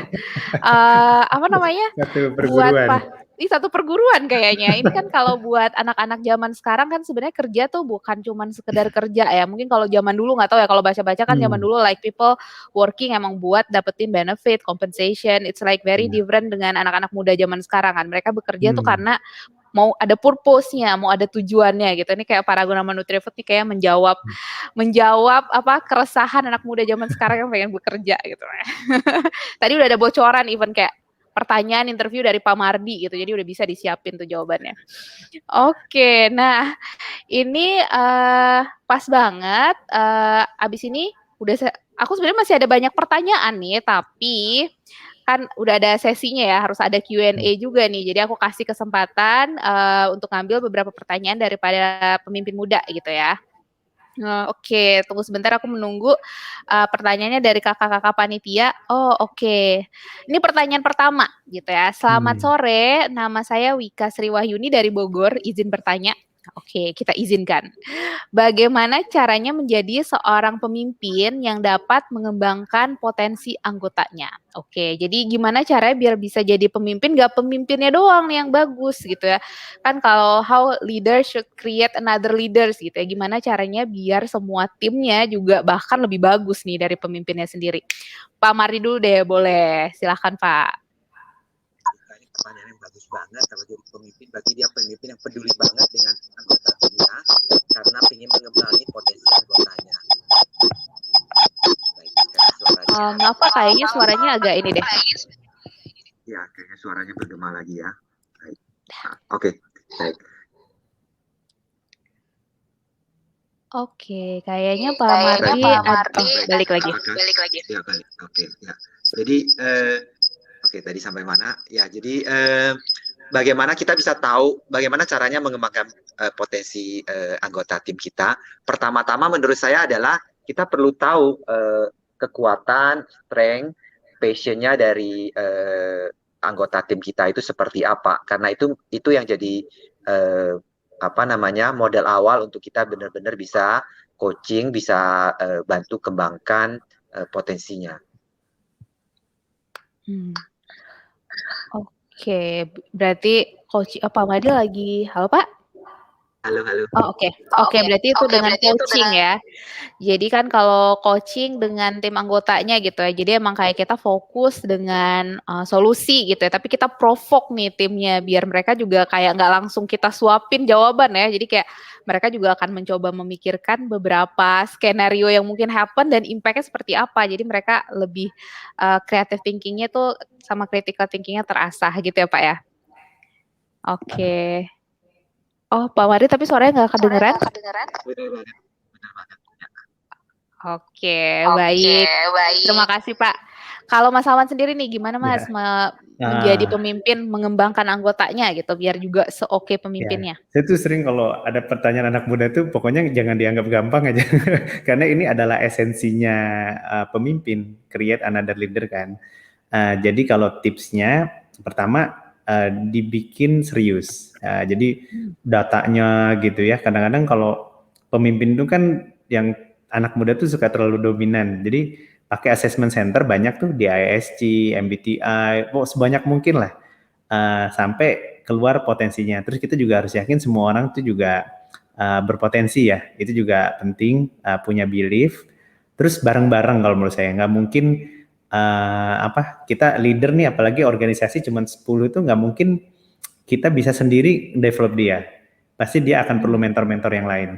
Satu perguruan. Ini satu perguruan kayaknya. Ini kan kalau buat anak-anak zaman sekarang kan sebenarnya kerja tuh bukan cuman sekedar kerja ya. Mungkin kalau zaman dulu nggak tahu ya, kalau baca-baca kan zaman dulu like people working emang buat dapetin benefit, compensation. It's like very different dengan anak-anak muda zaman sekarang kan. Mereka bekerja tuh karena mau ada purpose-nya, mau ada tujuannya gitu. Ini kayak Paragon sama Nutrifood nih kayak menjawab keresahan anak muda zaman sekarang yang pengen bekerja gitu. Tadi udah ada bocoran even kayak pertanyaan interview dari Pak Mardi gitu, jadi udah bisa disiapin tuh jawabannya. Oke, nah ini pas banget. Abis ini aku sebenarnya masih ada banyak pertanyaan nih, tapi kan udah ada sesinya ya, harus ada Q&A juga nih. Jadi aku kasih kesempatan untuk ngambil beberapa pertanyaan daripada pemimpin muda gitu ya. Oke, tunggu sebentar aku menunggu pertanyaannya dari kakak-kakak panitia. Oke. Ini pertanyaan pertama gitu ya. Selamat sore, nama saya Wika Sriwahyuni dari Bogor, izin bertanya. Oke, kita izinkan. Bagaimana caranya menjadi seorang pemimpin yang dapat mengembangkan potensi anggotanya? Oke, jadi gimana caranya biar bisa jadi pemimpin, gak pemimpinnya doang nih yang bagus gitu ya. Kan kalau how leader should create another leaders gitu ya. Gimana caranya biar semua timnya juga bahkan lebih bagus nih dari pemimpinnya sendiri. Pak Mardi dulu deh, boleh. Silahkan Pak. Pertanyaan yang bagus banget. Kalau jadi pemimpin, berarti dia pemimpin yang peduli banget dengan anggota timnya karena ingin mengembangi potensi anggotanya. Baik, maaf Pak, kayaknya suaranya agak ini deh. Ya, kayaknya suaranya bergema lagi ya. Baik. Oke, baik. Oke, kayaknya Pak Mardi balik lagi. Ya, balik. Oke, ya. Jadi oke, tadi sampai mana? Ya, jadi bagaimana kita bisa tahu bagaimana caranya mengembangkan potensi anggota tim kita? Pertama-tama menurut saya adalah kita perlu tahu kekuatan, strength, passion-nya dari anggota tim kita itu seperti apa. Karena itu yang jadi modal awal untuk kita benar-benar bisa coaching, bisa bantu kembangkan potensinya. Oke, berarti coach Pak Mardi lagi, halo Pak? Halo. Oke, berarti itu dengan coaching ya. Jadi kan kalau coaching dengan tim anggotanya gitu ya, jadi emang kayak kita fokus dengan solusi gitu ya, tapi kita provoke nih timnya biar mereka juga kayak nggak langsung kita suapin jawaban ya, jadi kayak mereka juga akan mencoba memikirkan beberapa skenario yang mungkin happen dan impact-nya seperti apa, jadi mereka lebih creative thinking-nya tuh sama critical thinking-nya terasah gitu ya Pak ya. Oke. Pak Mardi tapi suaranya nggak kedengeran? Oke, baik. Terima kasih Pak. Kalau Mas Awan sendiri nih, gimana Mas menjadi pemimpin, mengembangkan anggotanya gitu, biar juga se-oke pemimpinnya? Saya tuh sering kalau ada pertanyaan anak muda tuh pokoknya jangan dianggap gampang aja. Karena ini adalah esensinya pemimpin, create another leader kan. Jadi kalau tipsnya, pertama dibikin serius. Jadi datanya gitu ya. Kadang-kadang kalau pemimpin itu kan yang anak muda tuh suka terlalu dominan. Jadi pakai assessment center banyak tuh di ISC, MBTI, sebanyak mungkin lah sampai keluar potensinya. Terus kita juga harus yakin semua orang tuh juga berpotensi ya, itu juga penting, punya belief. Terus bareng-bareng kalau menurut saya, nggak mungkin kita leader nih, apalagi organisasi cuma 10 itu nggak mungkin kita bisa sendiri develop dia. Pasti dia akan perlu mentor-mentor yang lain.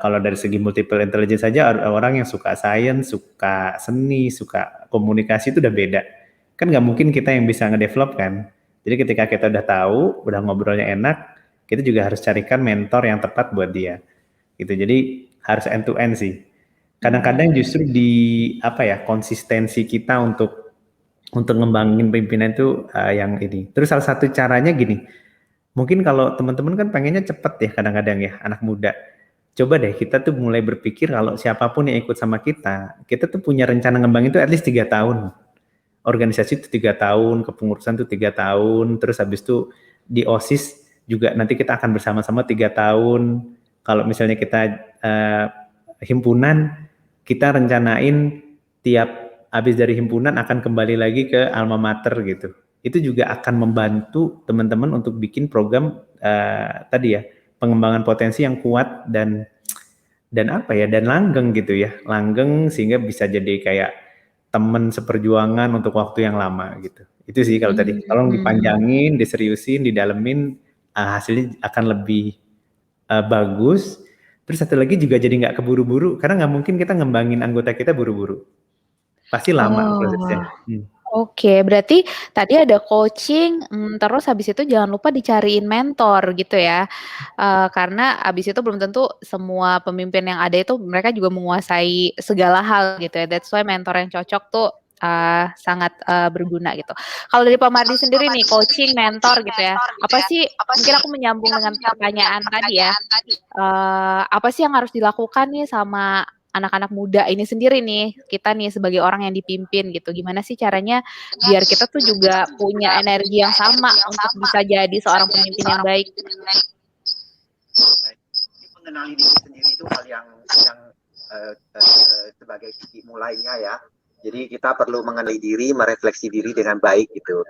Kalau dari segi multiple intelligence saja, orang yang suka science, suka seni, suka komunikasi itu udah beda. Kan nggak mungkin kita yang bisa ngedevelop kan. Jadi ketika kita udah tahu, udah ngobrolnya enak, kita juga harus carikan mentor yang tepat buat dia. Gitu. Jadi harus end to end sih. Kadang-kadang justru di konsistensi kita untuk ngembangin pimpinan itu yang ini. Terus salah satu caranya gini, mungkin kalau teman-teman kan pengennya cepet ya kadang-kadang ya, anak muda. Coba deh kita tuh mulai berpikir kalau siapapun yang ikut sama kita tuh punya rencana ngembangin itu at least 3 tahun. Organisasi itu 3 tahun, kepengurusan itu 3 tahun, terus habis itu di OSIS juga nanti kita akan bersama-sama 3 tahun. Kalau misalnya kita himpunan, kita rencanain tiap habis dari himpunan akan kembali lagi ke alma mater gitu. Itu juga akan membantu teman-teman untuk bikin program pengembangan potensi yang kuat dan langgeng gitu ya, langgeng sehingga bisa jadi kayak teman seperjuangan untuk waktu yang lama gitu. Itu sih kalau tadi, tolong dipanjangin, diseriusin, didalemin, hasilnya akan lebih bagus. Terus satu lagi juga jadi nggak keburu-buru, karena nggak mungkin kita ngembangin anggota kita buru-buru, pasti lama prosesnya. Oke, berarti tadi ada coaching, terus habis itu jangan lupa dicariin mentor gitu ya, karena habis itu belum tentu semua pemimpin yang ada itu mereka juga menguasai segala hal gitu ya, that's why mentor yang cocok tuh sangat berguna gitu. Kalau dari Pak Mardi sendiri nih, coaching, mentor gitu ya, apa sih, mungkin aku menyambung dengan pertanyaan tadi ya, apa sih yang harus dilakukan nih sama anak-anak muda ini sendiri nih, kita nih sebagai orang yang dipimpin gitu, gimana sih caranya biar kita tuh juga punya energi yang sama untuk bisa jadi seorang pemimpin yang baik? Mengenali diri sendiri itu hal yang sebagai titik mulainya ya. Jadi kita perlu mengenali diri, merefleksi diri dengan baik gitu.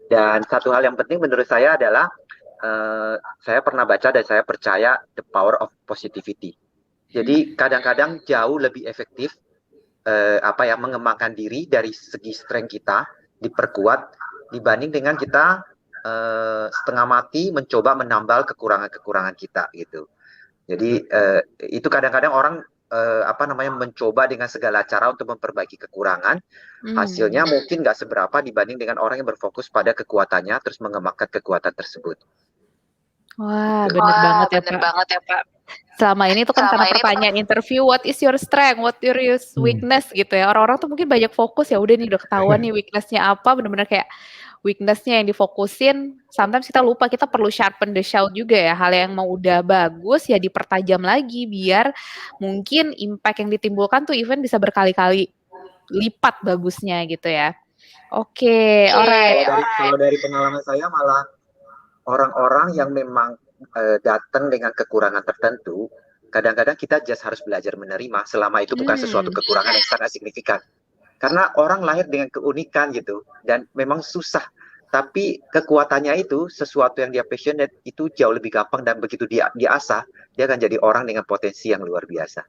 Dan satu hal yang penting menurut saya adalah saya pernah baca dan saya percaya the power of positivity. Jadi kadang-kadang jauh lebih efektif mengembangkan diri dari segi strength kita diperkuat dibanding dengan kita setengah mati mencoba menambal kekurangan-kekurangan kita gitu. Jadi itu kadang-kadang orang mencoba dengan segala cara untuk memperbaiki kekurangan, hasilnya mungkin nggak seberapa dibanding dengan orang yang berfokus pada kekuatannya terus mengembangkan kekuatan tersebut. Wah, bener banget ya Pak. Selama ini tuh kan karena pertanyaan interview, what is your strength, what your weakness gitu ya. Orang-orang tuh mungkin banyak fokus ya udah nih udah ketahuan nih weakness-nya apa, bener-bener kayak weakness-nya yang difokusin. Sometimes kita lupa kita perlu sharpen the shout juga ya. Hal yang mau udah bagus ya dipertajam lagi biar mungkin impact yang ditimbulkan tuh even bisa berkali-kali lipat bagusnya gitu ya. Oke, alright. Kalau dari pengalaman saya malah orang-orang yang memang datang dengan kekurangan tertentu, kadang-kadang kita just harus belajar menerima selama itu bukan sesuatu kekurangan yang sangat signifikan. Karena orang lahir dengan keunikan gitu, dan memang susah. Tapi kekuatannya itu, sesuatu yang dia passionate, itu jauh lebih gampang dan begitu dia diasah, dia akan jadi orang dengan potensi yang luar biasa.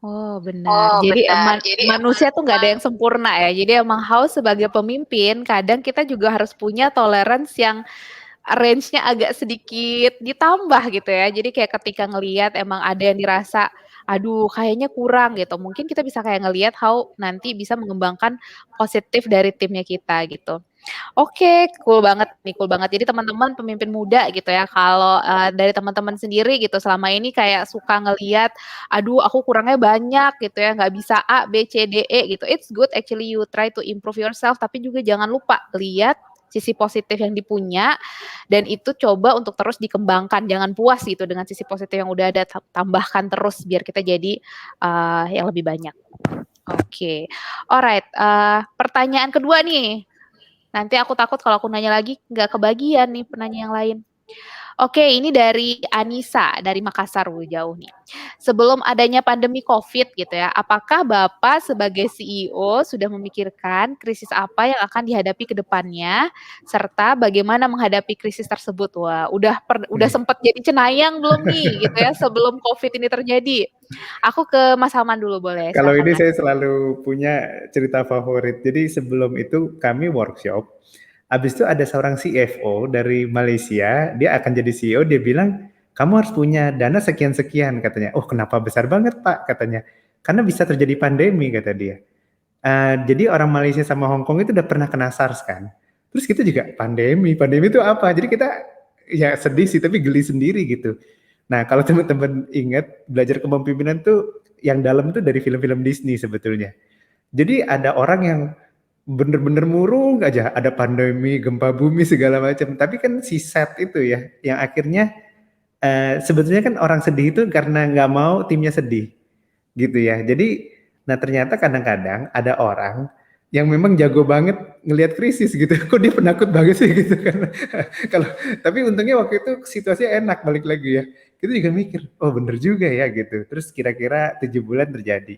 Oh benar. Jadi manusia tuh nggak ada yang sempurna ya. Jadi emang harus sebagai pemimpin, kadang kita juga harus punya tolerance yang range-nya agak sedikit ditambah gitu ya. Jadi kayak ketika ngelihat emang ada yang dirasa, aduh kayaknya kurang gitu. Mungkin kita bisa kayak ngelihat how nanti bisa mengembangkan positif dari timnya kita gitu. Oke, cool banget nih, cool banget. Jadi teman-teman pemimpin muda gitu ya, kalau dari teman-teman sendiri gitu selama ini kayak suka ngelihat, aduh aku kurangnya banyak gitu ya, nggak bisa A, B, C, D, E gitu. It's good actually you try to improve yourself, tapi juga jangan lupa lihat sisi positif yang dipunya dan itu coba untuk terus dikembangkan. Jangan puas gitu dengan sisi positif yang udah ada, tambahkan terus biar kita jadi yang lebih banyak. Oke, alright. Pertanyaan kedua nih. Nanti aku takut kalau aku nanya lagi nggak kebagian nih penanya yang lain. Oke, ini dari Anissa, dari Makassar, jauh nih. Sebelum adanya pandemi COVID gitu ya, apakah Bapak sebagai CEO sudah memikirkan krisis apa yang akan dihadapi ke depannya, serta bagaimana menghadapi krisis tersebut? Wah, udah sempet jadi cenayang belum nih gitu ya sebelum COVID ini terjadi? Aku ke Mas Salman dulu boleh, Kalau silakan ini Mas. saya selalu punya cerita favorit. Jadi sebelum itu kami workshop, habis itu ada seorang CFO dari Malaysia, dia akan jadi CEO, dia bilang, kamu harus punya dana sekian-sekian katanya. Oh kenapa besar banget Pak katanya. Karena bisa terjadi pandemi kata dia. Jadi orang Malaysia sama Hong Kong itu udah pernah kena SARS kan. Terus kita juga pandemi itu apa? Jadi kita ya sedih sih tapi geli sendiri gitu. Nah, kalau teman-teman ingat belajar kepemimpinan tuh yang dalam tuh dari film-film Disney sebetulnya. Jadi ada orang yang bener-bener murung aja, ada pandemi, gempa bumi segala macam. Tapi kan si Seth itu ya, yang akhirnya sebetulnya kan orang sedih itu karena nggak mau timnya sedih, gitu ya. Jadi, nah ternyata kadang-kadang ada orang yang memang jago banget ngelihat krisis gitu. Kok dia penakut banget sih gitu kan. Kalau tapi untungnya waktu itu situasinya enak balik lagi ya. Kita juga mikir, oh bener juga ya gitu. Terus kira-kira 7 bulan terjadi.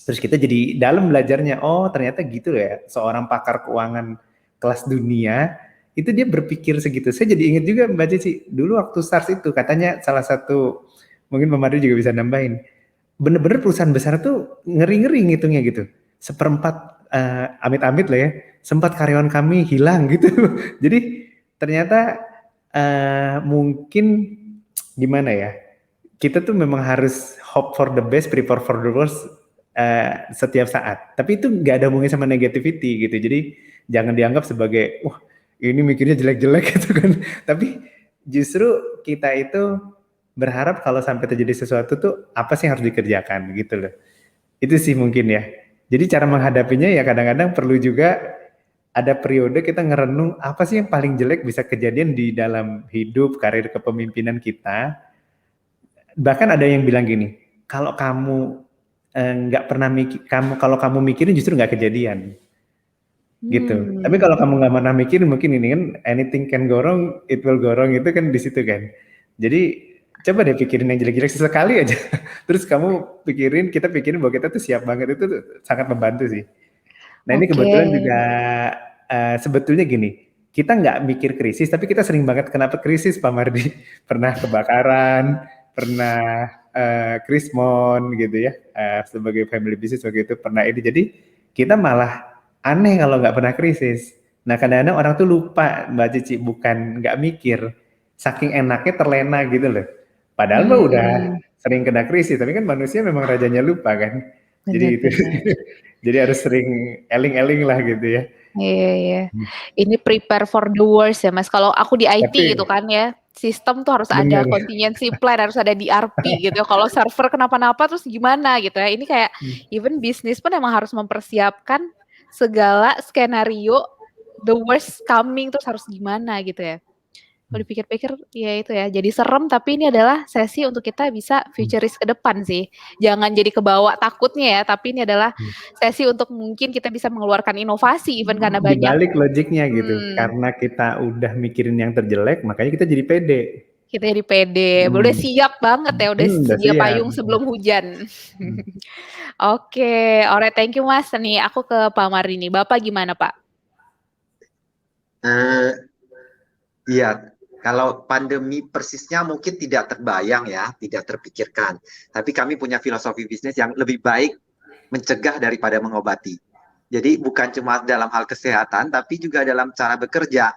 Terus kita jadi dalam belajarnya, oh ternyata gitu ya, seorang pakar keuangan kelas dunia, itu dia berpikir segitu. Saya jadi ingat juga Mbak Cici, dulu waktu SARS itu katanya salah satu, mungkin Pak Madu juga bisa nambahin, bener-bener perusahaan besar tuh ngeri-ngeri ngitungnya gitu. Seperempat, amit-amit lah ya, sempat karyawan kami hilang gitu. Jadi ternyata mungkin gimana ya, kita tuh memang harus hope for the best, prepare for the worst setiap saat. Tapi itu nggak ada hubungannya sama negativity gitu. Jadi jangan dianggap sebagai wah ini mikirnya jelek-jelek gitu kan. Tapi justru kita itu berharap kalau sampai terjadi sesuatu tuh apa sih yang harus dikerjakan gitu loh. Itu sih mungkin ya. Jadi cara menghadapinya ya kadang-kadang perlu juga ada periode kita ngerenung apa sih yang paling jelek bisa kejadian di dalam hidup, karir kepemimpinan kita. Bahkan ada yang bilang gini, kalau kamu nggak pernah kalau kamu mikirin justru nggak kejadian gitu. Tapi kalau kamu nggak pernah mikirin mungkin ini kan anything can go wrong, it will go wrong itu kan di situ kan. Jadi coba deh pikirin yang jelek-jelek sesekali aja. Terus kamu pikirin, kita pikirin bahwa kita tuh siap banget itu tuh sangat membantu sih. Nah ini kebetulan juga sebetulnya gini, kita nggak mikir krisis, tapi kita sering banget kenapa krisis Pak Mardi. Pernah kebakaran, pernah krismon gitu ya, sebagai family business waktu itu pernah ini. Jadi kita malah aneh kalau nggak pernah krisis. Nah kadang-kadang orang tuh lupa Mbak Cici, bukan nggak mikir, saking enaknya terlena gitu loh. Padahal mah udah sering kena krisis, tapi kan manusia memang rajanya lupa kan. Jadi itu, jadi harus sering eling-eling lah gitu ya. Iya. Ini prepare for the worst ya Mas. Kalau aku di IT Tapi, gitu kan ya, sistem tuh harus ada contingency plan, harus ada DRP gitu. Kalau server kenapa-napa terus gimana gitu ya. Ini kayak even bisnis pun emang harus mempersiapkan segala skenario the worst coming terus harus gimana gitu ya. Kalau dipikir-pikir ya itu ya, jadi serem tapi ini adalah sesi untuk kita bisa futuris ke depan sih. Jangan jadi kebawa takutnya ya, tapi ini adalah sesi untuk mungkin kita bisa mengeluarkan inovasi even karena banyak. Dibalik logiknya gitu, karena kita udah mikirin yang terjelek, makanya kita jadi pede. Kita jadi pede, udah siap banget ya, udah siap payung sebelum hujan. Oke, alright, thank you Mas. Nih aku ke Pak Marini, Bapak gimana Pak? Iya, kalau pandemi persisnya mungkin tidak terbayang ya, tidak terpikirkan. Tapi kami punya filosofi bisnis yang lebih baik mencegah daripada mengobati. Jadi bukan cuma dalam hal kesehatan, tapi juga dalam cara bekerja.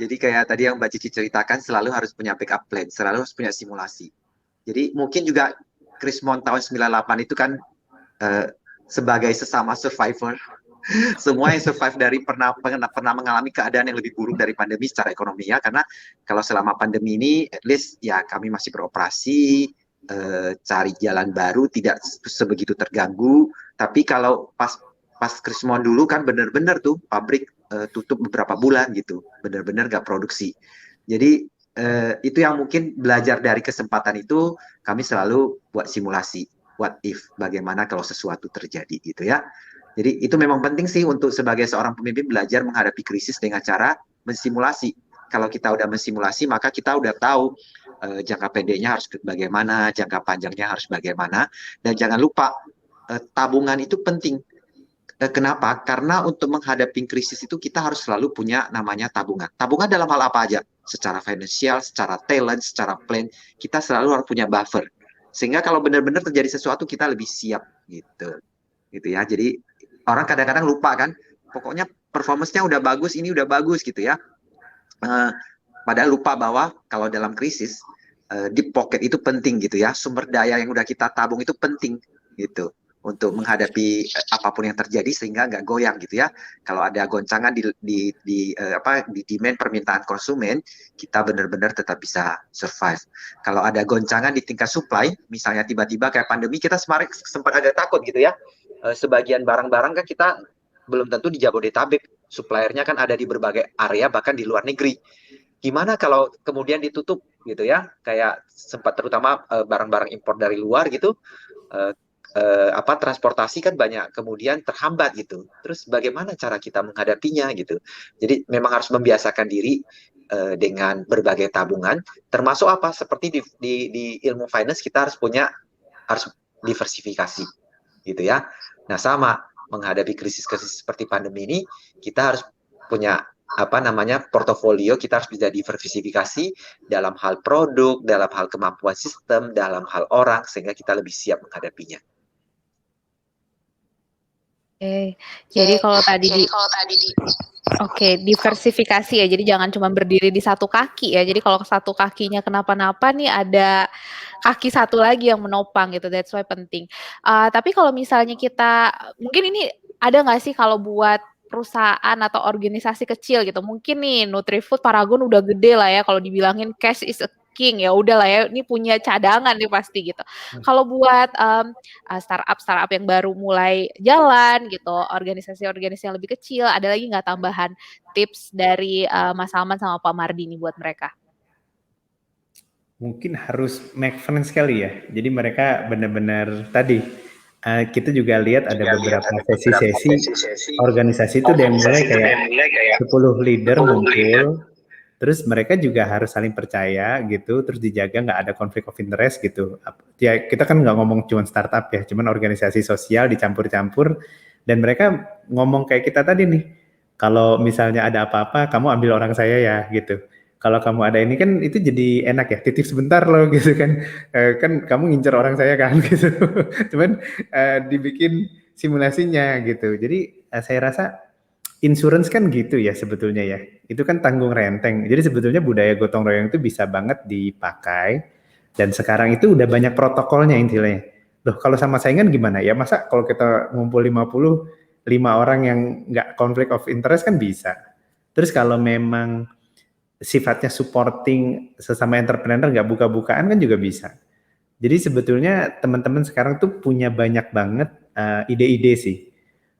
Jadi kayak tadi yang Mbak Cici ceritakan, selalu harus punya backup plan, selalu harus punya simulasi. Jadi mungkin juga Krismon tahun 98 itu kan sebagai sesama survivor, semua yang survive dari pernah mengalami keadaan yang lebih buruk dari pandemi secara ekonomi ya, karena kalau selama pandemi ini at least ya kami masih beroperasi, cari jalan baru, tidak sebegitu terganggu. Tapi kalau pas Krismon dulu kan benar-benar tuh pabrik tutup beberapa bulan gitu, benar-benar gak produksi. Jadi itu yang mungkin belajar dari kesempatan itu, kami selalu buat simulasi what if, bagaimana kalau sesuatu terjadi gitu ya. Jadi itu memang penting sih untuk sebagai seorang pemimpin belajar menghadapi krisis dengan cara mensimulasi. kalau kita udah mensimulasi, maka kita udah tahu jangka pendeknya harus bagaimana, jangka panjangnya harus bagaimana, dan jangan lupa tabungan itu penting. Kenapa? Karena untuk menghadapi krisis itu kita harus selalu punya namanya tabungan. Tabungan dalam hal apa aja? Secara finansial, secara talent, secara plan, kita selalu harus punya buffer. Sehingga kalau benar-benar terjadi sesuatu kita lebih siap gitu. Gitu ya. Jadi orang kadang-kadang lupa kan, pokoknya performance-nya udah bagus, ini udah bagus gitu ya. Padahal lupa bahwa kalau dalam krisis deep pocket itu penting gitu ya. Sumber daya yang udah kita tabung itu penting gitu untuk menghadapi apapun yang terjadi sehingga nggak goyang gitu ya. Kalau ada goncangan di demand permintaan konsumen, kita benar-benar tetap bisa survive. Kalau ada goncangan di tingkat supply, misalnya tiba-tiba kayak pandemi, kita sempat agak takut gitu ya. Sebagian barang-barang kan kita belum tentu di Jabodetabek, suppliernya kan ada di berbagai area bahkan di luar negeri. Gimana kalau kemudian ditutup gitu ya? Kayak sempat terutama barang-barang impor dari luar gitu. Transportasi kan banyak kemudian terhambat gitu. Terus bagaimana cara kita menghadapinya gitu. Jadi memang harus membiasakan diri dengan berbagai tabungan, termasuk apa seperti di ilmu finance kita harus diversifikasi gitu ya. Nah, sama menghadapi krisis-krisis seperti pandemi ini kita harus punya portofolio, kita harus bisa diversifikasi dalam hal produk, dalam hal kemampuan sistem, dalam hal orang, sehingga kita lebih siap menghadapinya. Jadi kalau tadi diversifikasi ya. Jadi jangan cuma berdiri di satu kaki ya. Jadi kalau satu kakinya kenapa-napa nih ada kaki satu lagi yang menopang gitu. That's why penting. Tapi kalau misalnya kita, mungkin ini ada nggak sih kalau buat perusahaan atau organisasi kecil gitu. Mungkin nih Nutrifood, Paragon udah gede lah ya. Kalau dibilangin cash is a king, ya udah lah ya, ini punya cadangan nih pasti gitu. Kalau buat startup yang baru mulai jalan gitu, organisasi-organisasi yang lebih kecil, ada lagi nggak tambahan tips dari Mas Salman sama Pak Mardi nih buat mereka? Mungkin harus make friends sekali ya. Jadi mereka benar-benar tadi kita juga lihat ada beberapa sesi-sesi organisasi itu yang mulai kayak 10 leader muncul. Terus mereka juga harus saling percaya gitu, terus dijaga nggak ada konflik of interest gitu. Ya kita kan nggak ngomong cuma startup ya, cuman organisasi sosial dicampur-campur, dan mereka ngomong kayak kita tadi nih, kalau misalnya ada apa-apa, kamu ambil orang saya ya gitu. Kalau kamu ada ini kan itu jadi enak ya, titip sebentar loh gitu kan, kan kamu ngincer orang saya kan gitu. Cuman dibikin simulasinya gitu. Jadi saya rasa insurance kan gitu ya sebetulnya ya. Itu kan tanggung renteng. Jadi sebetulnya budaya gotong royong itu bisa banget dipakai. Dan sekarang itu udah banyak protokolnya intinya. Loh kalau sama saingan gimana? Ya masa kalau kita ngumpul 5 orang yang nggak conflict of interest kan bisa. Terus kalau memang sifatnya supporting sesama entrepreneur nggak buka-bukaan kan juga bisa. Jadi sebetulnya teman-teman sekarang tuh punya banyak banget ide-ide sih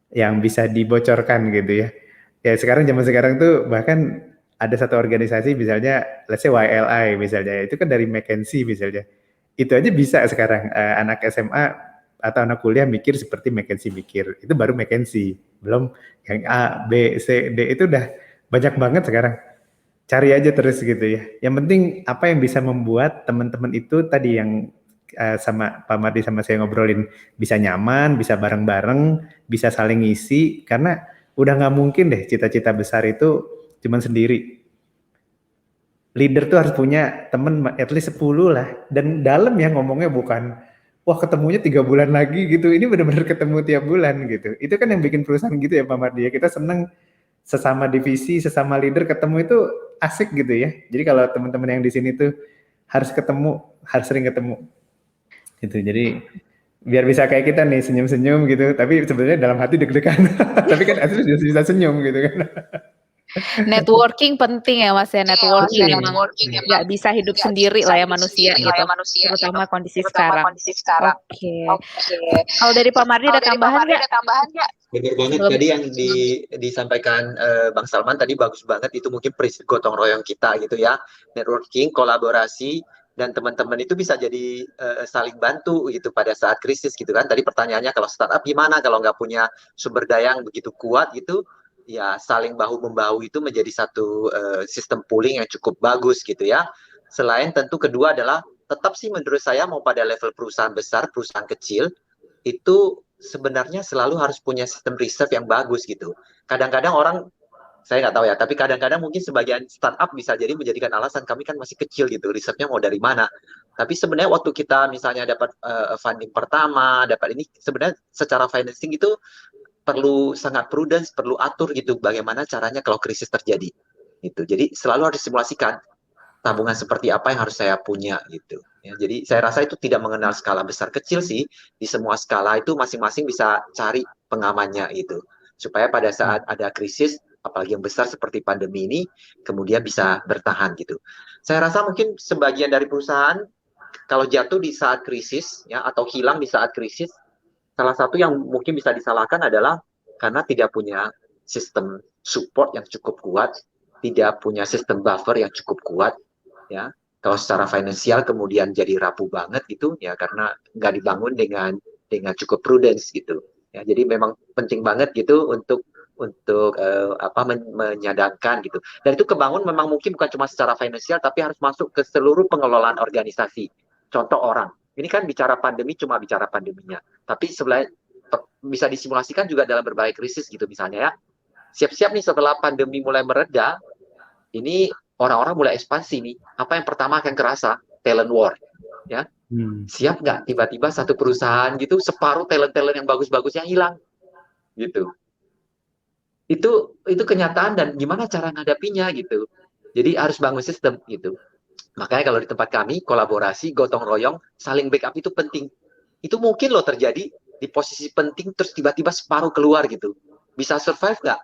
yang bisa dibocorkan gitu ya. Ya sekarang zaman sekarang tuh bahkan ada satu organisasi misalnya let's say YLI misalnya, itu kan dari McKinsey misalnya. Itu aja bisa sekarang anak SMA atau anak kuliah mikir seperti McKinsey mikir. Itu baru McKinsey. Belum yang A, B, C, D itu udah banyak banget sekarang. Cari aja terus gitu ya. Yang penting apa yang bisa membuat teman-teman itu tadi yang sama Pak Mardi sama saya ngobrolin bisa nyaman, bisa bareng-bareng, bisa saling ngisi, karena udah nggak mungkin deh cita-cita besar itu cuman sendiri. Leader tuh harus punya temen at least 10 lah, dan dalam ya ngomongnya bukan wah ketemunya 3 bulan lagi gitu, ini benar-benar ketemu tiap bulan gitu. Itu kan yang bikin perusahaan gitu ya Pak Mardi ya, kita seneng sesama divisi, sesama leader ketemu itu asik gitu ya. Jadi kalau teman-teman yang di sini tuh harus ketemu, harus sering ketemu. Gitu. Jadi biar bisa kayak kita nih senyum-senyum gitu, tapi sebenarnya dalam hati deg-degan. Tapi kan at least bisa senyum gitu kan. Networking penting ya Mas ya, networking nggak bisa hidup sendiri lah ya manusia gitu, terutama kondisi sekarang. Oke. Kalau dari Pak Mardi ada tambahan nggak? Benar banget tadi yang disampaikan Bang Salman tadi bagus banget, itu mungkin prinsip gotong royong kita gitu ya, networking, kolaborasi, dan teman-teman itu bisa jadi saling bantu gitu pada saat krisis gitu kan. Tadi pertanyaannya kalau startup gimana kalau nggak punya sumber daya yang begitu kuat gitu, ya saling bahu-membahu itu menjadi satu sistem pooling yang cukup bagus gitu ya. Selain tentu kedua adalah tetap sih menurut saya mau pada level perusahaan besar, perusahaan kecil, itu sebenarnya selalu harus punya sistem reserve yang bagus gitu. Kadang-kadang orang, saya nggak tahu ya, tapi kadang-kadang mungkin sebagian startup bisa jadi menjadikan alasan kami kan masih kecil gitu, reserve-nya mau dari mana. Tapi sebenarnya waktu kita misalnya dapat funding pertama, dapat ini, sebenarnya secara financing itu perlu sangat prudence, perlu atur gitu bagaimana caranya kalau krisis terjadi. Gitu. Jadi selalu harus disimulasikan tabungan seperti apa yang harus saya punya gitu. Ya, jadi saya rasa itu tidak mengenal skala besar kecil sih, di semua skala itu masing-masing bisa cari pengamannya itu. Supaya pada saat ada krisis, apalagi yang besar seperti pandemi ini, kemudian bisa bertahan gitu. Saya rasa mungkin sebagian dari perusahaan kalau jatuh di saat krisis ya atau hilang di saat krisis, salah satu yang mungkin bisa disalahkan adalah karena tidak punya sistem support yang cukup kuat, tidak punya sistem buffer yang cukup kuat, ya. Kalau secara finansial kemudian jadi rapuh banget gitu, ya karena nggak dibangun dengan cukup prudence gitu. Ya, jadi memang penting banget gitu untuk menyadangkan gitu. Dan itu kebangun memang mungkin bukan cuma secara finansial, tapi harus masuk ke seluruh pengelolaan organisasi. Contoh orang, ini kan bicara pandemi cuma bicara pandeminya, tapi sebenarnya bisa disimulasikan juga dalam berbagai krisis gitu misalnya ya. Siap-siap nih setelah pandemi mulai mereda, ini orang-orang mulai ekspansi nih. Apa yang pertama akan kerasa? Talent war, ya. Siap nggak tiba-tiba satu perusahaan gitu separuh talent-talent yang bagus-bagusnya hilang, gitu. Itu kenyataan dan gimana cara ngadapinya gitu. Jadi harus bangun sistem gitu. Makanya kalau di tempat kami kolaborasi, gotong royong, saling backup itu penting. Itu mungkin loh terjadi di posisi penting terus tiba-tiba separuh keluar gitu. Bisa survive nggak?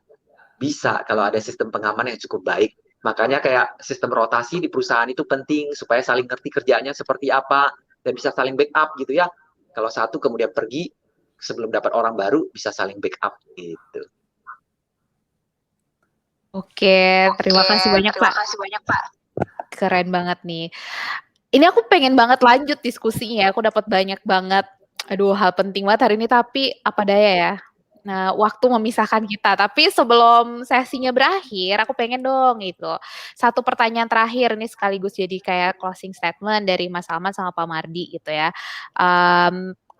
Bisa kalau ada sistem pengaman yang cukup baik. Makanya kayak sistem rotasi di perusahaan itu penting supaya saling ngerti kerjanya seperti apa dan bisa saling backup gitu ya. Kalau satu kemudian pergi sebelum dapat orang baru bisa saling backup gitu. Oke, terima kasih banyak Pak. Keren banget nih. Ini aku pengen banget lanjut diskusinya. Aku dapat banyak banget, hal penting banget hari ini. Tapi apa daya ya. Nah, waktu memisahkan kita. Tapi sebelum sesinya berakhir, aku pengen dong itu. Satu pertanyaan terakhir nih sekaligus jadi kayak closing statement dari Mas Salman sama Pak Mardi gitu ya.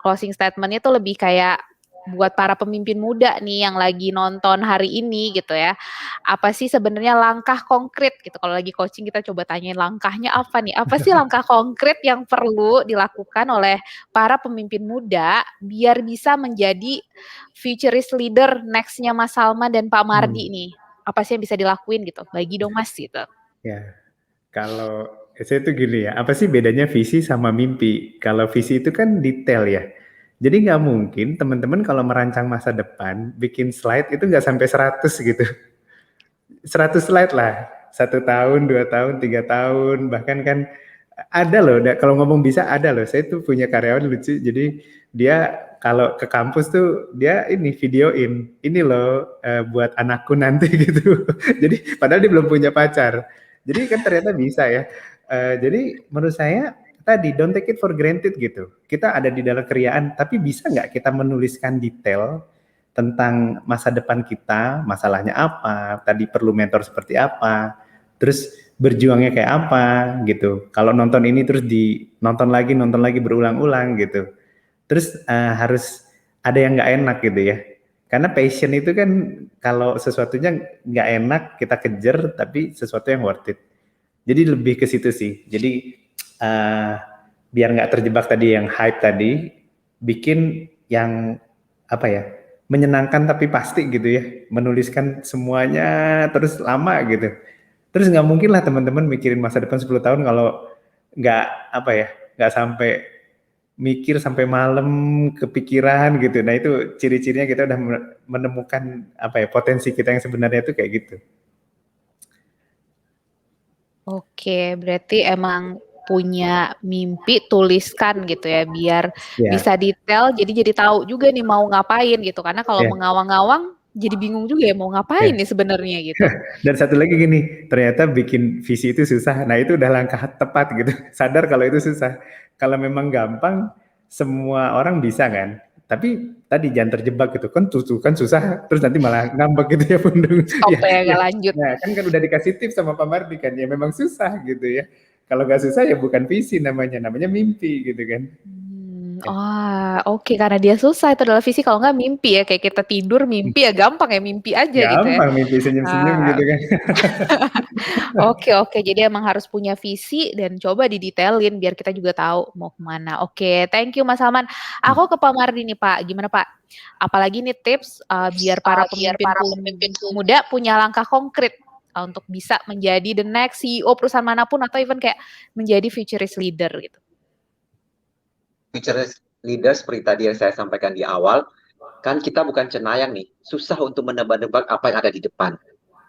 Closing statement-nya tuh lebih kayak buat para pemimpin muda nih yang lagi nonton hari ini gitu ya. Apa sih sebenarnya langkah konkret gitu. Kalau lagi coaching kita coba tanyain langkahnya apa nih? Apa sih langkah konkret yang perlu dilakukan oleh para pemimpin muda biar bisa menjadi futurist leader next-nya Mas Salman dan Pak Mardi nih? Apa sih yang bisa dilakuin gitu? Bagi dong Mas gitu. Ya, kalau saya tuh gini ya, apa sih bedanya visi sama mimpi? Kalau visi itu kan detail ya. Jadi nggak mungkin teman-teman kalau merancang masa depan, bikin slide itu nggak sampai 100 gitu. 100 slide lah, 1 tahun, 2 tahun, 3 tahun, bahkan kan ada loh, kalau ngomong bisa ada loh. Saya tuh punya karyawan lucu, jadi dia kalau ke kampus tuh dia ini videoin, ini loh buat anakku nanti gitu. Jadi padahal dia belum punya pacar. Jadi kan ternyata bisa ya. Jadi menurut saya tadi don't take it for granted gitu. Kita ada di dalam keriaan, tapi bisa nggak kita menuliskan detail tentang masa depan kita, masalahnya apa, tadi perlu mentor seperti apa, terus berjuangnya kayak apa gitu. Kalau nonton ini terus nonton lagi berulang-ulang gitu. Terus harus ada yang nggak enak gitu ya. Karena passion itu kan kalau sesuatunya nggak enak kita kejar, tapi sesuatu yang worth it. Jadi lebih ke situ sih. Jadi biar nggak terjebak tadi yang hype tadi, bikin yang apa ya, menyenangkan tapi pasti gitu ya, menuliskan semuanya terus lama gitu. Terus nggak mungkin lah teman-teman mikirin masa depan 10 tahun kalau nggak sampai mikir sampai malam kepikiran gitu. Nah itu ciri-cirinya kita udah menemukan potensi kita yang sebenarnya itu kayak gitu. Oke, berarti emang punya mimpi tuliskan gitu ya biar bisa detail jadi tahu juga nih mau ngapain gitu karena kalau mengawang-awang jadi bingung juga ya mau ngapain nih sebenarnya gitu. Dan satu lagi gini, ternyata bikin visi itu susah. Nah itu udah langkah tepat gitu. Sadar kalau itu susah. Kalau memang gampang semua orang bisa kan. Tapi tadi jangan terjebak gitu kan, tuh kan susah terus nanti malah ngambek gitu ya Pundung. Stop ya, nggak lanjut. Nah kan udah dikasih tips sama Pak Mardi kan, ya memang susah gitu ya. Kalau nggak susah ya bukan visi namanya mimpi gitu kan. Oke, karena dia susah itu adalah visi, kalau nggak mimpi ya, kayak kita tidur mimpi ya gampang ya, mimpi aja gitu ya. Gampang mimpi senyum-senyum gitu kan. Oke, jadi emang harus punya visi dan coba didetailin biar kita juga tahu mau kemana. Oke, thank you Mas Salman. Aku ke Pak Mardi nih Pak, gimana Pak? Apalagi nih tips biar para pemimpin muda punya langkah konkret untuk bisa menjadi the next CEO perusahaan manapun atau even kayak menjadi futurist leader gitu. Futurist leader seperti tadi yang saya sampaikan di awal, kan kita bukan cenayang nih, susah untuk menebak-nebak apa yang ada di depan.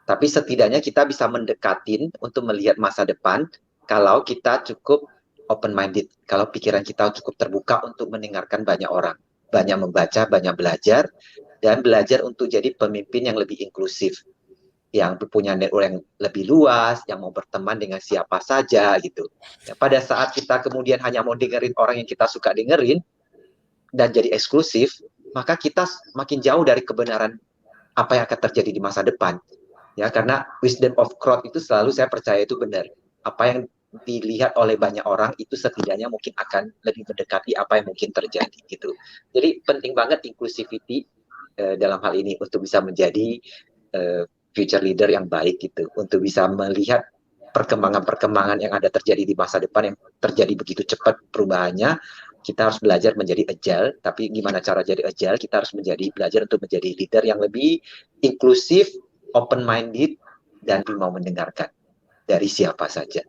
Tapi setidaknya kita bisa mendekatin untuk melihat masa depan kalau kita cukup open-minded, kalau pikiran kita cukup terbuka untuk mendengarkan banyak orang, banyak membaca, banyak belajar, dan belajar untuk jadi pemimpin yang lebih inklusif, yang punya network yang lebih luas, yang mau berteman dengan siapa saja gitu. Ya, pada saat kita kemudian hanya mau dengerin orang yang kita suka dengerin dan jadi eksklusif, maka kita makin jauh dari kebenaran apa yang akan terjadi di masa depan. Ya, karena wisdom of crowd itu selalu saya percaya itu benar. Apa yang dilihat oleh banyak orang itu setidaknya mungkin akan lebih mendekati apa yang mungkin terjadi gitu. Jadi penting banget inclusivity dalam hal ini untuk bisa menjadi future leader yang baik gitu, untuk bisa melihat perkembangan-perkembangan yang ada terjadi di masa depan yang terjadi begitu cepat perubahannya. Kita harus belajar menjadi agile, tapi gimana cara jadi agile? Kita harus belajar untuk menjadi leader yang lebih inklusif, open-minded, dan mau mendengarkan dari siapa saja.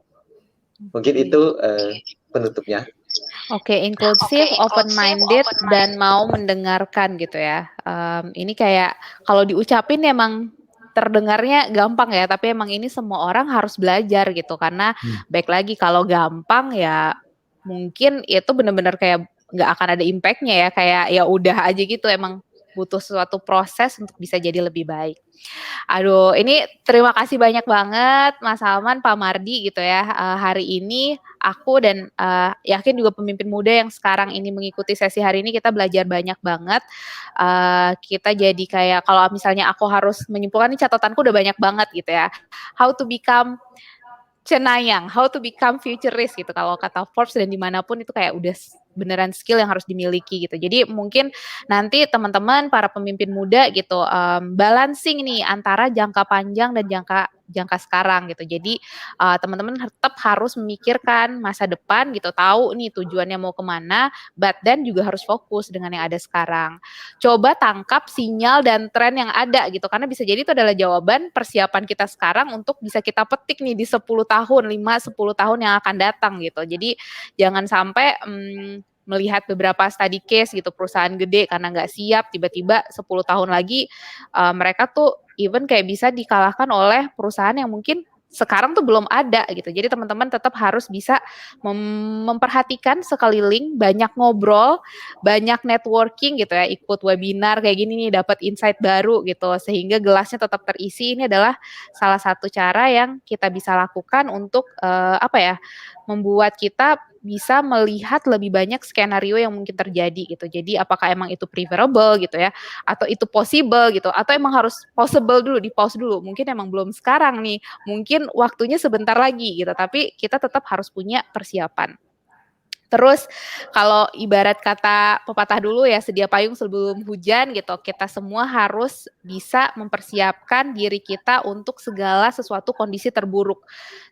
Mungkin itu penutupnya. Oke, inklusif, open-minded, dan mau mendengarkan gitu ya. Ini kayak kalau diucapin emang terdengarnya gampang ya, tapi emang ini semua orang harus belajar gitu. Karena baik lagi kalau gampang ya mungkin itu benar-benar kayak nggak akan ada impact-nya ya, kayak ya udah aja gitu, emang butuh suatu proses untuk bisa jadi lebih baik. Aduh, ini terima kasih banyak banget Mas Salman, Pak Mardi gitu ya. Hari ini aku dan yakin juga pemimpin muda yang sekarang ini mengikuti sesi hari ini, kita belajar banyak banget. Kita jadi kayak kalau misalnya aku harus menyimpulkan, ini catatanku udah banyak banget gitu ya. How to become cenayang, how to become futurist gitu kalau kata Forbes, dan dimanapun itu kayak udah beneran skill yang harus dimiliki gitu. Jadi mungkin nanti teman-teman para pemimpin muda gitu balancing nih antara jangka panjang dan jangka sekarang gitu. Jadi teman-teman tetap harus memikirkan masa depan gitu, tahu nih tujuannya mau kemana, but then juga harus fokus dengan yang ada sekarang. Coba tangkap sinyal dan tren yang ada gitu, karena bisa jadi itu adalah jawaban persiapan kita sekarang untuk bisa kita petik nih di 10 tahun, 5-10 tahun yang akan datang gitu. Jadi jangan sampai melihat beberapa study case gitu, perusahaan gede karena nggak siap, tiba-tiba 10 tahun lagi mereka tuh even kayak bisa dikalahkan oleh perusahaan yang mungkin sekarang tuh belum ada gitu. Jadi teman-teman tetap harus bisa memperhatikan sekeliling, banyak ngobrol, banyak networking gitu ya, ikut webinar kayak gini nih, dapat insight baru gitu, sehingga gelasnya tetap terisi. Ini adalah salah satu cara yang kita bisa lakukan untuk membuat kita bisa melihat lebih banyak skenario yang mungkin terjadi gitu. Jadi apakah emang itu preferable gitu ya, atau itu possible gitu, atau emang harus possible dulu, di pause dulu. Mungkin emang belum sekarang nih, mungkin waktunya sebentar lagi gitu, tapi kita tetap harus punya persiapan. Terus kalau ibarat kata pepatah dulu ya, sedia payung sebelum hujan gitu, kita semua harus bisa mempersiapkan diri kita untuk segala sesuatu kondisi terburuk.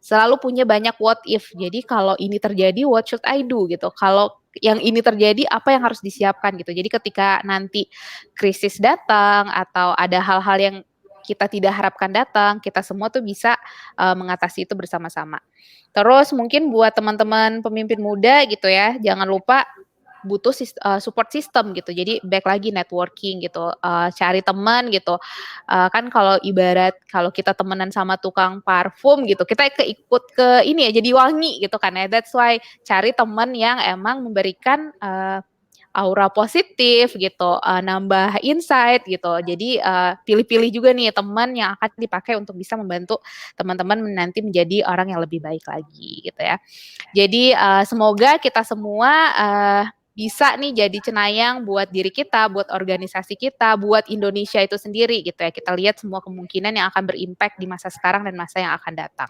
Selalu punya banyak what if. Jadi kalau ini terjadi, what should I do gitu. Kalau yang ini terjadi, apa yang harus disiapkan gitu. Jadi ketika nanti krisis datang atau ada hal-hal yang kita tidak harapkan datang, kita semua tuh bisa mengatasi itu bersama-sama. Terus mungkin buat teman-teman pemimpin muda gitu ya, jangan lupa butuh support system gitu. Jadi back lagi networking gitu, cari teman gitu. Kan kalau ibarat kalau kita temenan sama tukang parfum gitu, kita ikut ke ini ya, jadi wangi gitu kan ya. That's why cari teman yang emang memberikan aura positif gitu, nambah insight gitu. Jadi pilih-pilih juga nih teman yang akan dipakai untuk bisa membantu teman-teman nanti menjadi orang yang lebih baik lagi gitu ya. Jadi semoga kita semua bisa nih jadi cenayang buat diri kita, buat organisasi kita, buat Indonesia itu sendiri gitu ya. Kita lihat semua kemungkinan yang akan berimpact di masa sekarang dan masa yang akan datang.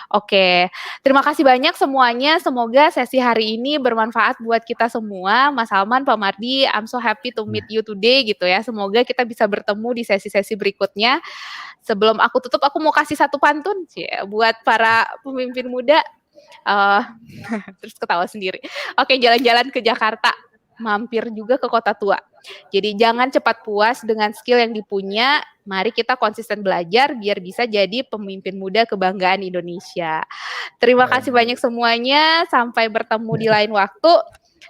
Oke, terima kasih banyak semuanya. Semoga sesi hari ini bermanfaat buat kita semua. Mas Salman, Pak Mardi, I'm so happy to meet you today gitu ya. Semoga kita bisa bertemu di sesi-sesi berikutnya. Sebelum aku tutup, aku mau kasih satu pantun buat para pemimpin muda. Terus ketawa sendiri. Oke, jalan-jalan ke Jakarta, mampir juga ke kota tua. Jadi jangan cepat puas dengan skill yang dipunya. Mari kita konsisten belajar biar bisa jadi pemimpin muda kebanggaan Indonesia. Terima kasih banyak semuanya. Sampai bertemu di lain waktu.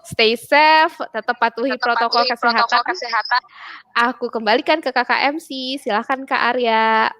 Stay safe, tetap patuhi protokol kesehatan. Aku kembalikan ke Kakak MC. Silakan Kak Arya.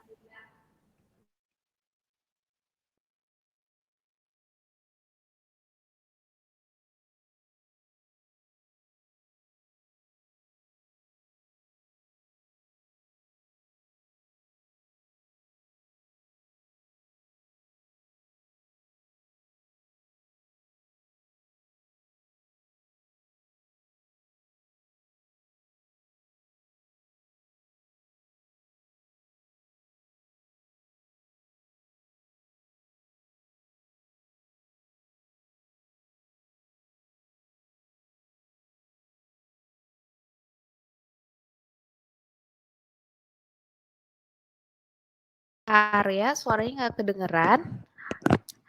Kak Arya, suaranya nggak kedengeran.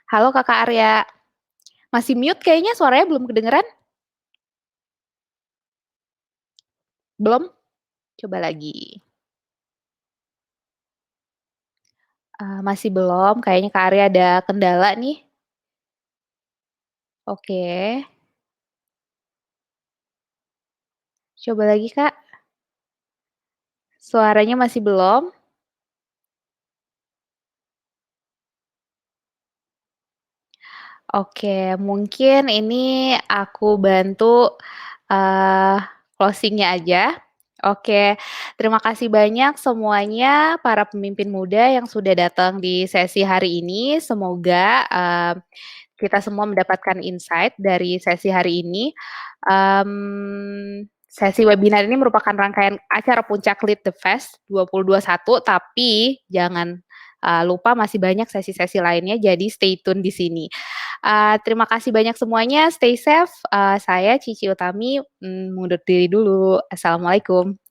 Halo Kakak Arya. Masih mute kayaknya, suaranya belum kedengeran. Belum? Coba lagi. Masih belum, kayaknya Kak Arya ada kendala nih. Oke. Coba lagi Kak. Suaranya masih belum. Oke, mungkin ini aku bantu closing-nya aja. Oke, terima kasih banyak semuanya para pemimpin muda yang sudah datang di sesi hari ini. Semoga kita semua mendapatkan insight dari sesi hari ini. Sesi webinar ini merupakan rangkaian acara Puncak Lead the Fest 2021, tapi jangan lupa masih banyak sesi-sesi lainnya, jadi stay tune di sini. Terima kasih banyak semuanya, stay safe. Saya Cici Utami, mundur diri dulu. Assalamualaikum.